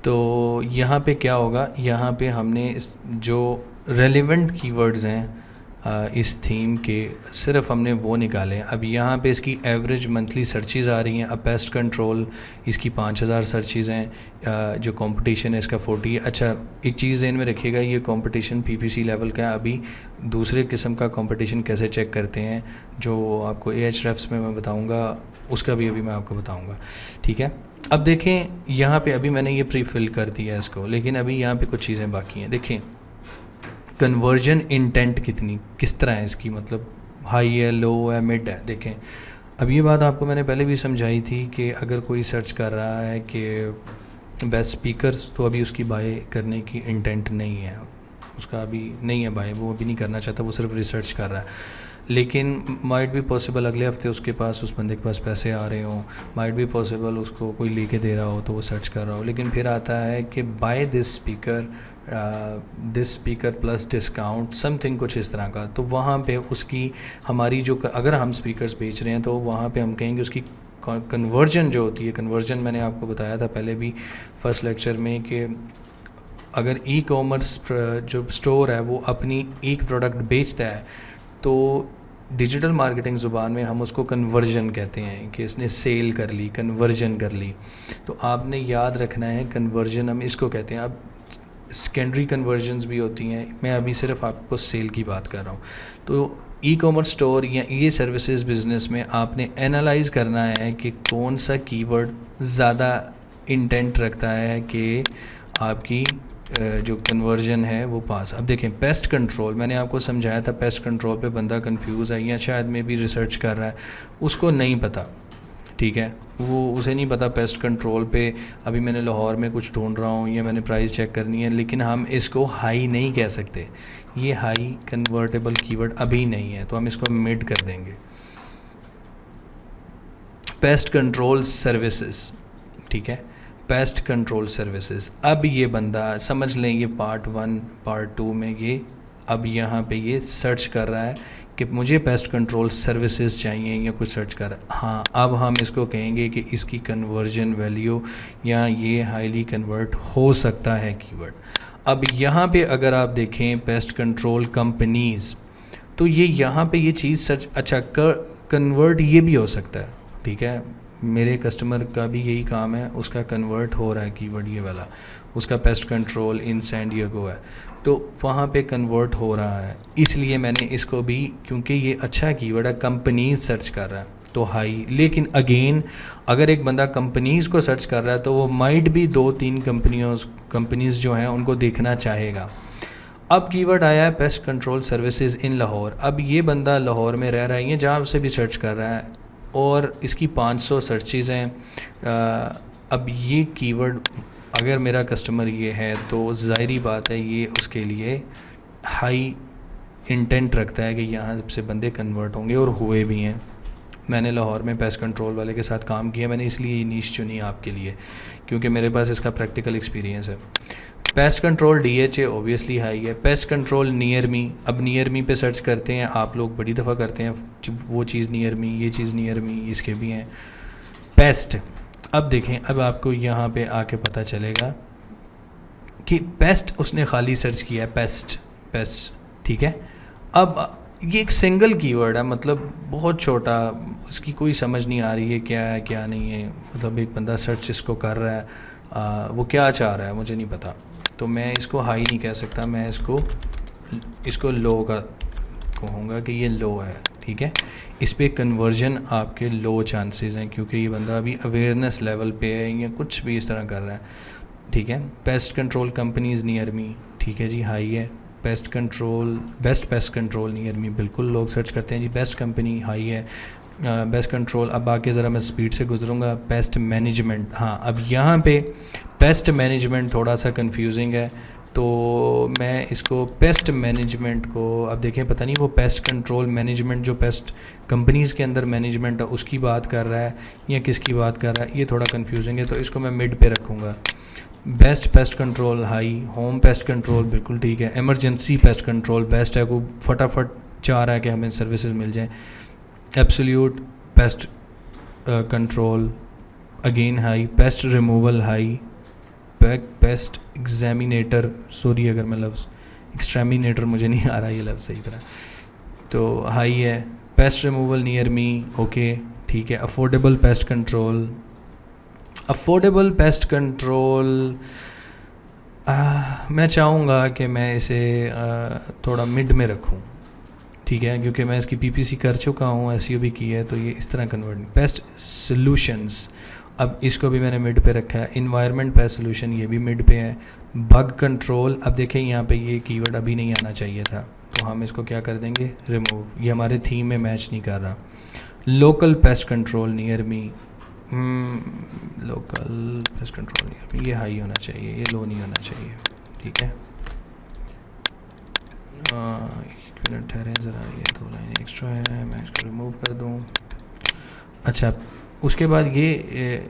तो यहाँ पे क्या होगा, यहाँ पे हमने इस जो रेलेवेंट कीवर्ड्स हैं इस थीम के, सिर्फ हमने वो निकाले हैं। अब यहाँ पे इसकी एवरेज मंथली सर्चेज़ आ रही हैं। अब पेस्ट कंट्रोल इसकी 5000 सर्चेज़ हैं, जो कंपटीशन है इसका 40 है। अच्छा, एक चीज़ ध्यान में रखिएगा, ये कंपटीशन पीपीसी लेवल का है। अभी दूसरे किस्म का कंपटीशन कैसे चेक करते हैं, जो आपको AHREFS में मैं बताऊँगा, उसका भी अभी मैं आपको बताऊँगा, ठीक है। अब देखें यहाँ पर अभी मैंने ये प्री फिल कर दिया है इसको, लेकिन अभी यहाँ पर कुछ चीज़ें बाकी हैं। देखें कन्वर्जन इंटेंट किस तरह है इसकी, मतलब हाई है, लो है, मिड है। देखें अब ये बात आपको मैंने पहले भी समझाई थी कि अगर कोई सर्च कर रहा है कि बेस्ट स्पीकर्स, तो अभी उसकी बाय करने की इंटेंट नहीं है, उसका अभी नहीं है बाय, वो अभी नहीं करना चाहता, वो सिर्फ रिसर्च कर रहा है। लेकिन माइट भी पॉसिबल अगले हफ्ते उसके पास, उस बंदे के पास पैसे आ रहे हों, माइट भी पॉसिबल उसको कोई लेके दे रहा हो तो वो सर्च कर रहा हो। लेकिन फिर आता है कि buy this speaker plus discount something, कुछ इस तरह का। तो वहाँ पे उसकी हमारी जो, अगर हम स्पीकर्स बेच रहे हैं तो वहाँ पे हम कहेंगे उसकी कन्वर्जन जो होती है, कन्वर्जन मैंने आपको बताया था पहले भी फर्स्ट लेक्चर में, कि अगर ई-कॉमर्स जो स्टोर है वो अपनी एक प्रोडक्ट बेचता है तो डिजिटल मार्केटिंग ज़ुबान में हम उसको कन्वर्जन कहते हैं, कि इसने सेल कर ली, कन्वर्जन कर ली। तो आपने याद रखना है कन्वर्जन हम इसको कहते हैं। अब सेकेंडरी कन्वर्जन्स भी होती हैं, मैं अभी सिर्फ आपको सेल की बात कर रहा हूँ। तो ई-कॉमर्स स्टोर या ये सर्विसेज बिज़नेस में आपने एनालाइज करना है कि कौन सा कीवर्ड ज़्यादा इंटेंट रखता है कि आपकी जो कन्वर्जन है वो पास। अब देखें पेस्ट कंट्रोल, मैंने आपको समझाया था, पेस्ट कंट्रोल पे बंदा कंफ्यूज है या शायद में भी रिसर्च कर रहा है, उसको नहीं पता, ठीक है, वो उसे नहीं पता पेस्ट कंट्रोल पे अभी मैंने लाहौर में कुछ ढूंढ रहा हूँ या मैंने प्राइस चेक करनी है, लेकिन हम इसको हाई नहीं कह सकते, ये हाई कन्वर्टेबल कीवर्ड अभी नहीं है, तो हम इसको मिड कर देंगे। पेस्ट कंट्रोल सर्विसेज, ठीक है, पेस्ट कंट्रोल सर्विसेज। अब ये बंदा समझ लें, ये पार्ट 1 पार्ट 2 में ये अब यहाँ पे ये सर्च कर रहा है कि मुझे पेस्ट कंट्रोल सर्विसेज चाहिए या कुछ सर्च कर रहा है। हाँ, अब हम इसको कहेंगे कि इसकी कन्वर्जन वैल्यू या ये हाईली कन्वर्ट हो सकता है कीवर्ड। अब यहाँ पे अगर आप देखें पेस्ट कंट्रोल कंपनीज़, तो ये यहाँ पे ये चीज़ सर्च, अच्छा कन्वर्ट ये भी हो सकता है, ठीक है, मेरे कस्टमर का भी यही काम है, उसका कन्वर्ट हो रहा है कीवर्ड ये वाला, उसका pest control in San Diego है, तो वहाँ पे कन्वर्ट हो रहा है, इसलिए मैंने इसको भी, क्योंकि ये अच्छा कीवर्ड है, कंपनीज सर्च कर रहा है तो हाई। लेकिन अगेन अगर एक बंदा कंपनीज़ को सर्च कर रहा है तो वो माइट भी 2-3 कंपनीज़ जो हैं उनको देखना चाहेगा। अब कीवर्ड आया है pest control services in Lahore. अब ये बंदा लाहौर में रह रहा है, ये जहाँ से भी सर्च कर रहा है और इसकी 500 सर्चेज़ हैं। अब ये कीवर्ड अगर मेरा कस्टमर ये है तो ज़ाहिरी बात है ये उसके लिए हाई इंटेंट रखता है कि यहाँ से बंदे कन्वर्ट होंगे, और हुए भी हैं। मैंने लाहौर में पेस्ट कंट्रोल वाले के साथ काम किया, मैंने इसलिए ये नीश चुनी आपके लिए क्योंकि मेरे पास इसका प्रैक्टिकल एक्सपीरियंस है। Pest control DHA obviously high है। पेस्ट कंट्रोल नियर मी, अब नियर मी पे सर्च करते हैं आप लोग, बड़ी दफ़ा करते हैं वो चीज़ नियर मी, ये चीज़ नियर मी, इसके भी हैं। पेस्ट, अब देखें, अब आपको यहाँ पे आके पता चलेगा कि पेस्ट उसने खाली सर्च किया है, पेस्ट, ठीक है। अब ये एक सिंगल कीवर्ड है, मतलब बहुत छोटा, उसकी कोई समझ नहीं आ रही है क्या है क्या नहीं है, मतलब एक बंदा सर्च इसको कर रहा है, वो क्या चाह रहा है मुझे नहीं पता, तो मैं इसको हाई नहीं कह सकता, मैं इसको लो का कहूँगा कि ये लो है, ठीक है। इस पे कन्वर्जन आपके लो चांसेस हैं क्योंकि ये बंदा अभी अवेयरनेस लेवल पे है या कुछ भी इस तरह कर रहा है, ठीक है। Pest control companies near me, ठीक है जी, हाई है। Pest control, best pest control near me, बिल्कुल लोग सर्च करते हैं जी। बेस्ट कंपनी हाई है। बेस्ट कंट्रोल, अब आके ज़रा मैं स्पीड से गुजरूँगा। पेस्ट मैनेजमेंट, हाँ अब यहाँ पे पेस्ट मैनेजमेंट थोड़ा सा कंफ्यूजिंग है, तो मैं इसको पेस्ट मैनेजमेंट को, अब देखें पता नहीं वो पेस्ट कंट्रोल मैनेजमेंट जो पेस्ट कंपनीज़ के अंदर मैनेजमेंट है उसकी बात कर रहा है या किसकी बात कर रहा है, ये थोड़ा कंफ्यूजिंग है, तो इसको मैं मिड पे रखूँगा। Best pest control high, home pest control बिल्कुल ठीक है, इमरजेंसी पेस्ट कंट्रोल बेस्ट है, को फटाफट चाह रहा है कि हमें सर्विसेज मिल जाएँ। Absolute pest control again high. Pest removal high. Pest examinator, sorry अगर मैं लफ्ज़ एक्सट्रामिनेटर मुझे नहीं आ रहा ये लफ्ज़ सही तरह, तो हाई है। Paste removal near me, okay ठीक है। Affordable pest control, affordable pest control मैं चाहूँगा कि मैं इसे थोड़ा मिड में रखूँ, ठीक है, क्योंकि मैं इसकी पीपीसी कर चुका हूँ, एसईओ भी की है, तो ये इस तरह कन्वर्ट। पेस्ट सॉल्यूशंस, अब इसको भी मैंने मिड पे रखा है। इन्वायरमेंट पेस्ट सॉल्यूशन, ये भी मिड पे है। बग कंट्रोल, अब देखें यहाँ पे ये कीवर्ड अभी नहीं आना चाहिए था, तो हम इसको क्या कर देंगे, रिमूव, ये हमारे थीम में मैच नहीं कर रहा। Local pest control near me, local pest control near me, ये हाई होना चाहिए, ये लो नहीं होना चाहिए, ठीक है। एक मिनट ठहरें ज़रा, ये 2 लाइन एक्स्ट्रा है, मैं इसको रिमूव कर दूँ। अच्छा, उसके बाद ये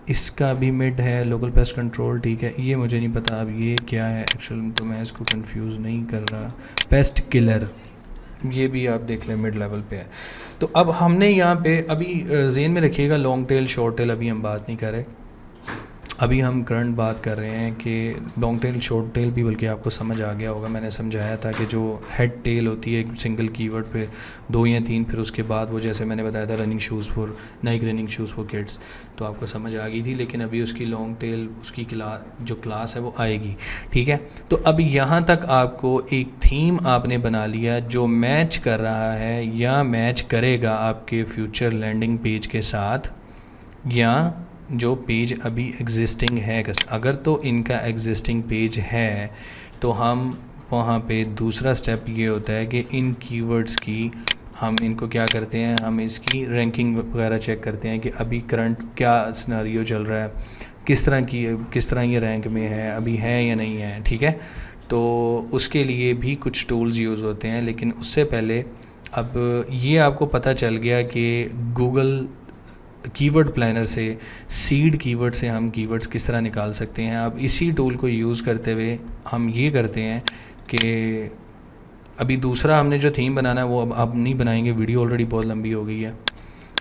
इसका भी मिड है, लोकल पेस्ट कंट्रोल, ठीक है। ये मुझे नहीं पता अब ये क्या है एक्चुअल में, तो मैं इसको कंफ्यूज नहीं कर रहा। पेस्ट किलर, ये भी आप देख लें मिड लेवल पे है। तो अब हमने यहाँ पे अभी ज़हन में रखिएगा, लॉन्ग टेल शॉर्ट टेल अभी हम बात नहीं कर रहे, अभी हम करंट बात कर रहे हैं कि लॉन्ग टेल शॉर्ट टेल भी, बल्कि आपको समझ आ गया होगा, मैंने समझाया था कि जो हेड टेल होती है एक सिंगल कीवर्ड पे 2 या 3, फिर उसके बाद वो जैसे मैंने बताया था running shoes for Naik, running shoes for kids, तो आपको समझ आ गई थी। लेकिन अभी उसकी लॉन्ग टेल, उसकी जो क्लास है वो आएगी, ठीक है। तो अब यहाँ तक आपको एक थीम आपने बना लिया जो मैच कर रहा है या मैच करेगा आपके फ्यूचर लैंडिंग पेज के साथ, या जो पेज अभी एग्जिस्टिंग है। अगर तो इनका एग्जिस्टिंग पेज है तो हम वहाँ पे दूसरा स्टेप ये होता है कि इन कीवर्ड्स की हम इनको क्या करते हैं, हम इसकी रैंकिंग वगैरह चेक करते हैं कि अभी करंट क्या सिनेरियो चल रहा है, किस तरह ये रैंक में है, अभी है या नहीं है, ठीक है। तो उसके लिए भी कुछ टूल्स यूज़ होते हैं, लेकिन उससे पहले अब ये आपको पता चल गया कि गूगल कीवर्ड प्लानर से, सीड कीवर्ड से हम कीवर्ड्स किस तरह निकाल सकते हैं। अब इसी टूल को यूज़ करते हुए हम ये करते हैं कि अभी दूसरा हमने जो थीम बनाना है वो अब नहीं बनाएंगे, वीडियो ऑलरेडी बहुत लंबी हो गई है।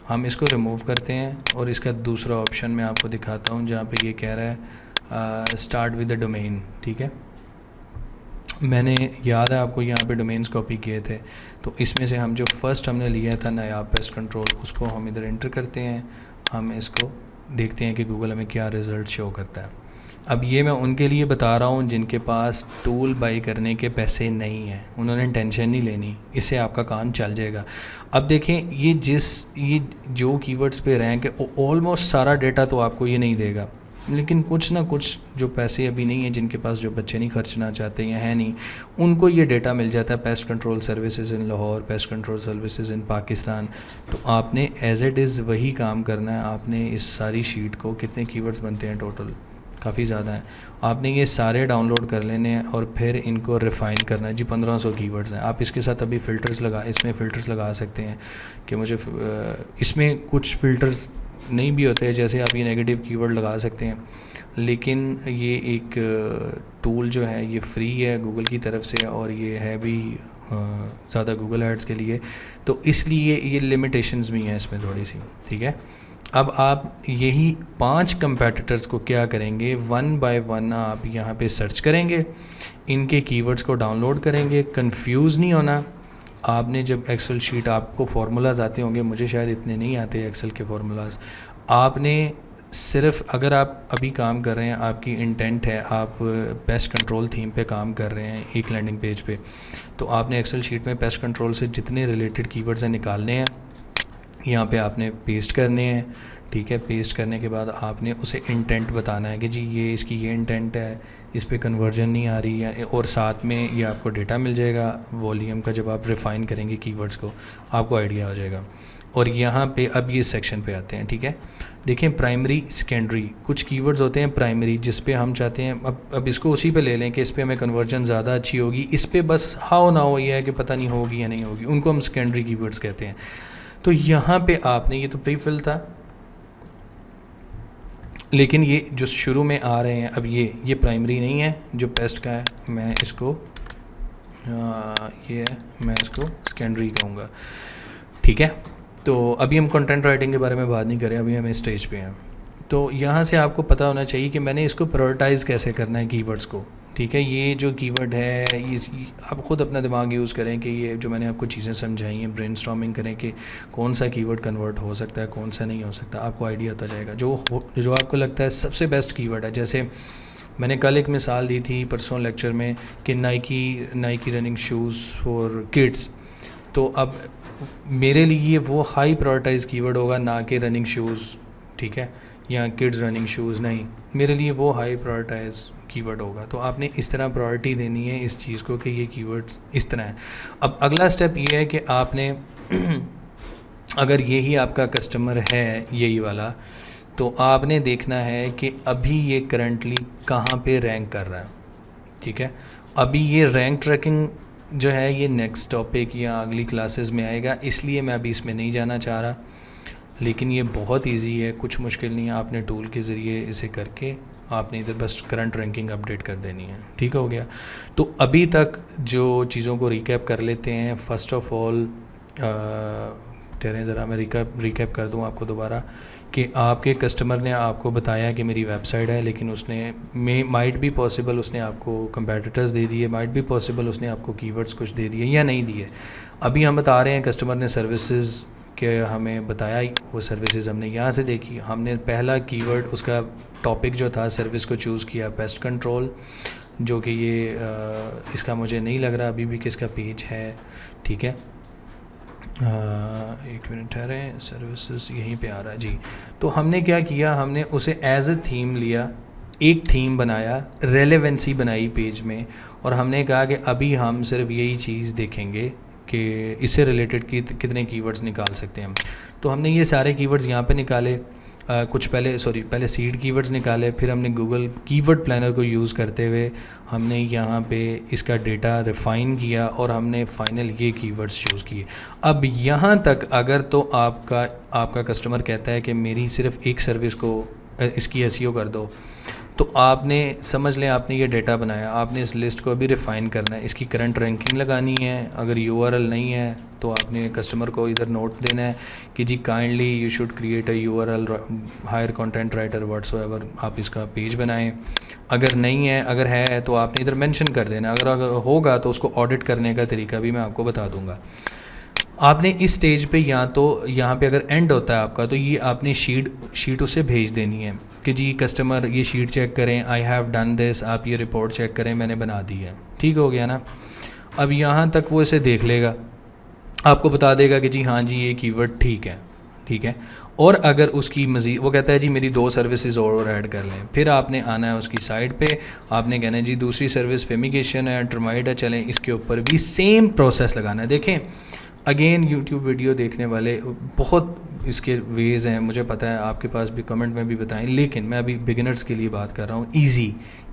हम इसको रिमूव करते हैं और इसका दूसरा ऑप्शन मैं आपको दिखाता हूँ जहाँ पे ये कह रहा है स्टार्ट विद द डोमेन, ठीक है। मैंने याद है आपको यहाँ पे डोमेन्स कॉपी किए थे, तो इसमें से हम जो फर्स्ट हमने लिया था नया पेस्ट कंट्रोल, उसको हम इधर एंटर करते हैं। हम इसको देखते हैं कि गूगल हमें क्या रिज़ल्ट शो करता है। अब ये मैं उनके लिए बता रहा हूँ जिनके पास टूल बाई करने के पैसे नहीं हैं, उन्होंने टेंशन नहीं लेनी, इससे आपका काम चल जाएगा। अब देखें ये जो कीवर्ड्स पे रैंक है ऑलमोस्ट सारा डेटा तो आपको ये नहीं देगा, लेकिन कुछ ना कुछ जो पैसे अभी नहीं है, जिनके पास जो बच्चे नहीं खर्चना चाहते या है नहीं, उनको ये डेटा मिल जाता है। Pest control services in Lahore, pest control services in Pakistan. तो आपने एज इट इज़ वही काम करना है। आपने इस सारी शीट को, कितने कीवर्ड्स बनते हैं टोटल, काफ़ी ज़्यादा है, आपने ये सारे डाउनलोड कर लेने हैं और फिर इनको रिफ़ाइन करना है जी। 1500 कीवर्ड्स हैं। आप इसके साथ अभी इसमें फ़िल्टर्स लगा सकते हैं कि मुझे इसमें कुछ फ़िल्टर्स नहीं भी होते हैं, जैसे आप ये नेगेटिव कीवर्ड लगा सकते हैं, लेकिन ये एक टूल जो है ये फ्री है गूगल की तरफ से, और ये है भी ज़्यादा गूगल एड्स के लिए, तो इसलिए ये लिमिटेशंस भी हैं इसमें थोड़ी सी, ठीक है। अब आप यही 5 कंपेटिटर्स को क्या करेंगे, 1 बाय 1 आप यहाँ पे सर्च करेंगे, इनके कीवर्ड्स को डाउनलोड करेंगे। कंफ्यूज नहीं होना। आपने जब एक्सेल शीट, आपको फार्मूलाज आते होंगे, मुझे शायद इतने नहीं आते एक्सेल के फार्मूलाज। आपने सिर्फ, अगर आप अभी काम कर रहे हैं, आपकी इंटेंट है, आप पेस्ट कंट्रोल थीम पे काम कर रहे हैं एक लैंडिंग पेज पे, तो आपने एक्सेल शीट में पेस्ट कंट्रोल से जितने रिलेटेड कीवर्ड्स हैं निकालने हैं, यहाँ पे आपने पेस्ट करने हैं, ठीक है। पेस्ट करने के बाद आपने उसे इंटेंट बताना है कि जी ये इसकी ये इंटेंट है, इस पे कन्वर्जन नहीं आ रही है, और साथ में ये आपको डेटा मिल जाएगा वॉल्यूम का। जब आप रिफ़ाइन करेंगे कीवर्ड्स को आपको आइडिया आ जाएगा। और यहाँ पे अब ये सेक्शन पे आते हैं, ठीक है। देखें प्राइमरी सेकेंडरी, कुछ कीवर्ड्स होते हैं प्राइमरी जिस पे हम चाहते हैं, अब इसको उसी पे ले लें कि इस पे हमें कन्वर्जन ज़्यादा अच्छी होगी, इस पे बस हाउ ना हो ये है कि पता नहीं होगी या नहीं होगी, उनको हम सेकेंडरी कीवर्ड्स कहते हैं। तो यहाँ पे आपने, ये तो प्री फिल था, लेकिन ये जो शुरू में आ रहे हैं अब ये प्राइमरी नहीं है, जो पेस्ट का है मैं इसको ये है, मैं इसको सेकेंडरी कहूँगा, ठीक है। तो अभी हम कंटेंट राइटिंग के बारे में बात नहीं करें, अभी हम इस स्टेज पे हैं। तो यहाँ से आपको पता होना चाहिए कि मैंने इसको प्रायोरिटाइज़ कैसे करना है कीवर्ड्स को, ठीक है। ये जो कीवर्ड है आप ख़ुद अपना दिमाग यूज़ करें कि ये जो मैंने आपको चीज़ें समझाई हैं, ब्रेनस्टॉर्मिंग करें कि कौन सा कीवर्ड कन्वर्ट हो सकता है, कौन सा नहीं हो सकता, आपको आइडिया होता जाएगा। जो आपको लगता है सबसे बेस्ट कीवर्ड है, जैसे मैंने कल एक मिसाल दी थी परसों लेक्चर में कि Nike running shoes for kids, तो अब मेरे लिए वो हाई प्रायोरिटाइज कीवर्ड होगा, ना कि रनिंग शूज़, ठीक है, या किड्स रनिंग शूज़, नहीं, मेरे लिए वो हाई प्रायोरिटाइज कीवर्ड होगा। तो आपने इस तरह प्रायोरिटी देनी है इस चीज़ को कि ये कीवर्ड्स इस तरह है। अब अगला स्टेप ये है कि आपने अगर यही आपका कस्टमर है यही वाला, तो आपने देखना है कि अभी ये करंटली कहाँ पे रैंक कर रहा है, ठीक है। अभी ये रैंक ट्रैकिंग जो है ये नेक्स्ट टॉपिक या अगली क्लासेस में आएगा, इसलिए मैं अभी इसमें नहीं जाना चाह रहा, लेकिन ये बहुत इजी है, कुछ मुश्किल नहीं है। आपने टूल के ज़रिए इसे करके आपने इधर बस करंट रैंकिंग अपडेट कर देनी है, ठीक हो गया। तो अभी तक जो चीज़ों को रिकैप कर लेते हैं। फ़र्स्ट ऑफ़ ऑल ज़रा मैं रिकैप कर दूं आपको दोबारा कि आपके कस्टमर ने आपको बताया कि मेरी वेबसाइट है, लेकिन उसने माइट भी पॉसिबल उसने आपको कंपेटिटर्स दे दिए, माइट भी पॉसिबल उसने आपको कीवर्ड्स कुछ दे दिए या नहीं दिए। अभी हम बता रहे हैं कस्टमर ने सर्विसेज के हमें बताया, वो सर्विसेज हमने यहाँ से देखी। हमने पहला कीवर्ड उसका टॉपिक जो था सर्विस को चूज़ किया पेस्ट कंट्रोल, जो कि ये इसका मुझे नहीं लग रहा अभी भी किसका पेज है, ठीक है। एक मिनट ठहरें, सर्विसेज यहीं पे आ रहा है जी। तो हमने क्या किया, हमने उसे एज ए थीम लिया, एक थीम बनाया, रेलेवेंसी बनाई पेज में, और हमने कहा कि अभी हम सिर्फ यही चीज़ देखेंगे कि इससे रिलेटेड कितने कीवर्ड्स निकाल सकते हैं हम। तो हमने ये सारे कीवर्ड्स यहाँ पे निकाले, कुछ पहले सीड कीवर्ड्स निकाले, फिर हमने गूगल कीवर्ड प्लानर को यूज़ करते हुए हमने यहाँ पे इसका डेटा रिफ़ाइन किया और हमने फाइनल ये कीवर्ड्स चूज़ किए। अब यहाँ तक अगर तो आपका कस्टमर कहता है कि मेरी सिर्फ एक सर्विस को इसकी एसईओ कर दो, तो आपने समझ लें आपने ये डेटा बनाया, आपने इस लिस्ट को अभी रिफ़ाइन करना है, इसकी करंट रैंकिंग लगानी है। अगर यूआरएल नहीं है तो आपने कस्टमर को इधर नोट देना है कि जी kindly you should create a URL higher content writer whatsoever, आप इसका पेज बनाएं। अगर नहीं है, अगर है तो आपने इधर मेंशन कर देना, अगर होगा तो उसको ऑडिट करने का तरीका भी मैं आपको बता दूंगा। आपने इस स्टेज पे या तो यहाँ पे अगर एंड होता है आपका, तो ये आपने शीट उसे भेज देनी है कि जी कस्टमर ये शीट चेक करें, आई हैव डन दिस, आप ये रिपोर्ट चेक करें, मैंने बना दी है, ठीक हो गया ना। अब यहाँ तक वो इसे देख लेगा, आपको बता देगा कि जी हाँ जी ये कीवर्ड ठीक है। और अगर उसकी मज़ीद वो कहता है जी मेरी 2 सर्विसेज और ऐड कर लें, फिर आपने आना है उसकी साइट पे, आपने कहना है जी दूसरी सर्विस फेमिगेशन है, टर्माइट है, चलें इसके ऊपर भी सेम प्रोसेस लगाना है। देखें अगेन यूट्यूब वीडियो देखने वाले बहुत इसके वेज़ हैं, मुझे पता है आपके पास भी, कमेंट में भी बताएं, लेकिन मैं अभी बिगिनर्स के लिए बात कर रहा हूँ।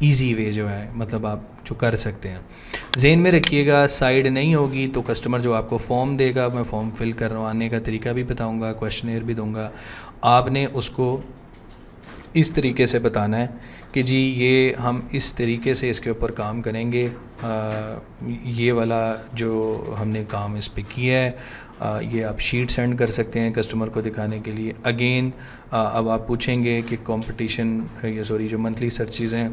इजी वे जो है, मतलब आप जो कर सकते हैं, ज़हन में रखिएगा। साइड नहीं होगी तो कस्टमर जो आपको फॉर्म देगा, मैं फॉर्म फिल करवाने का तरीका भी बताऊँगा, क्वेश्चनेयर भी दूँगा, आपने उसको इस तरीके से बताना है कि जी ये हम इस तरीके से इसके ऊपर काम करेंगे, ये वाला जो हमने काम इस पे किया है, ये आप शीट सेंड कर सकते हैं कस्टमर को दिखाने के लिए। अगेन अब आप पूछेंगे कि कंपटीशन जो मंथली सर्चेज़ हैं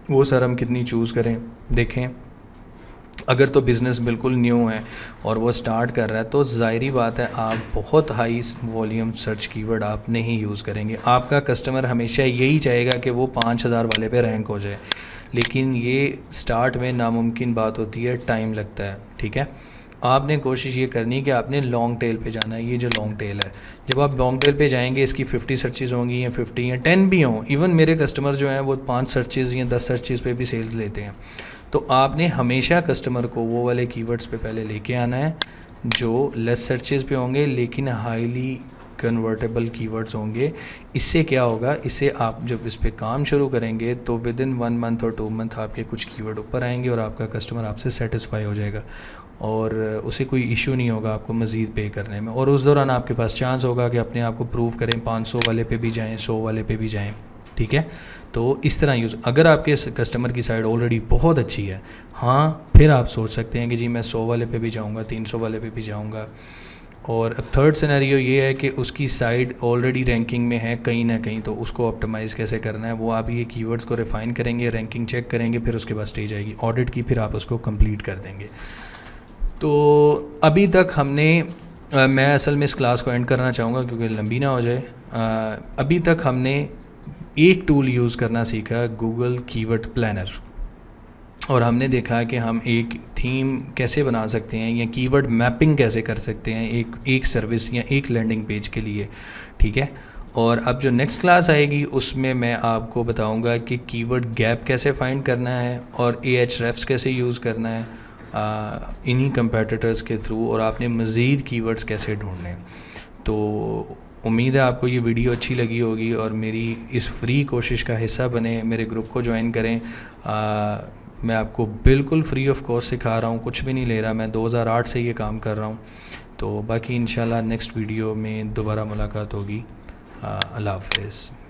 वो सर हम कितनी चूज़ करें। देखें अगर तो बिज़नेस बिल्कुल न्यू है और वो स्टार्ट कर रहा है तो ज़ाहिरी बात है आप बहुत हाई वॉल्यूम सर्च कीवर्ड आप नहीं यूज़ करेंगे। आपका कस्टमर हमेशा यही चाहेगा कि वो 5000 वाले पे रैंक हो जाए, लेकिन ये स्टार्ट में नामुमकिन बात होती है, टाइम लगता है, ठीक है। आपने कोशिश ये करनी है कि आपने लॉन्ग टेल पे जाना है। ये जो लॉन्ग टेल है, जब आप लॉन्ग टेल पे जाएंगे इसकी 50 सर्चेज़ होंगी या 50 या 10 भी हों। इवन मेरे कस्टमर जो हैं वो 5 सर्चेज़ या 10 सर्चेज़ पे भी सेल्स लेते हैं। तो आपने हमेशा कस्टमर को वो वाले कीवर्ड्स पे पहले लेके आना है जो लेस सर्चेज़ पे होंगे लेकिन हाईली कन्वर्टेबल कीवर्ड्स होंगे। इससे क्या होगा, इससे आप जब इस पे काम शुरू करेंगे तो विद इन 1 मंथ और 2 मंथ आपके कुछ कीवर्ड ऊपर आएंगे और आपका कस्टमर आपसे सेटिस्फाई हो जाएगा और उसे कोई इशू नहीं होगा आपको मज़ीद पे करने में। और उस दौरान आपके पास चांस होगा कि अपने आप को प्रूव करें, 500 वाले पे भी जाएँ, 100 वाले पे भी जाएँ। ठीक है, तो इस तरह यूज़, अगर आपके कस्टमर की साइड ऑलरेडी बहुत अच्छी है, हाँ, फिर आप सोच सकते हैं कि जी मैं 100 वाले पे भी जाऊँगा, 300 वाले पे भी जाऊँगा। और अब थर्ड सिनेरियो ये है कि उसकी साइड ऑलरेडी रैंकिंग में है कहीं ना कहीं, तो उसको ऑप्टिमाइज़ कैसे करना है वो आप ये कीवर्ड्स को रिफ़ाइन करेंगे, रैंकिंग चेक करेंगे, फिर उसके बाद स्टेज आएगी ऑडिट की, फिर आप उसको कंप्लीट कर देंगे। तो अभी तक हमने मैं असल में इस क्लास को एंड करना चाहूँगा क्योंकि लंबी ना हो जाए। अभी तक हमने एक टूल यूज़ करना सीखा, गूगल कीवर्ड प्लानर, और हमने देखा कि हम एक थीम कैसे बना सकते हैं या कीवर्ड मैपिंग कैसे कर सकते हैं एक सर्विस या एक लैंडिंग पेज के लिए। ठीक है, और अब जो नेक्स्ट क्लास आएगी उसमें मैं आपको बताऊंगा कि कीवर्ड गैप कैसे फाइंड करना है और Ahrefs कैसे यूज़ करना है इन्हीं कंपेटिटर्स के थ्रू, और आपने मज़ीद कीवर्ड्स कैसे ढूंढने। तो उम्मीद है आपको ये वीडियो अच्छी लगी होगी और मेरी इस फ्री कोशिश का हिस्सा बने, मेरे ग्रुप को ज्वाइन करें। मैं आपको बिल्कुल फ्री ऑफ कॉस्ट सिखा रहा हूँ, कुछ भी नहीं ले रहा, मैं 2008 से ये काम कर रहा हूँ। तो बाकी इंशाल्लाह नेक्स्ट वीडियो में दोबारा मुलाकात होगी। अल्लाह हाफ़िज़।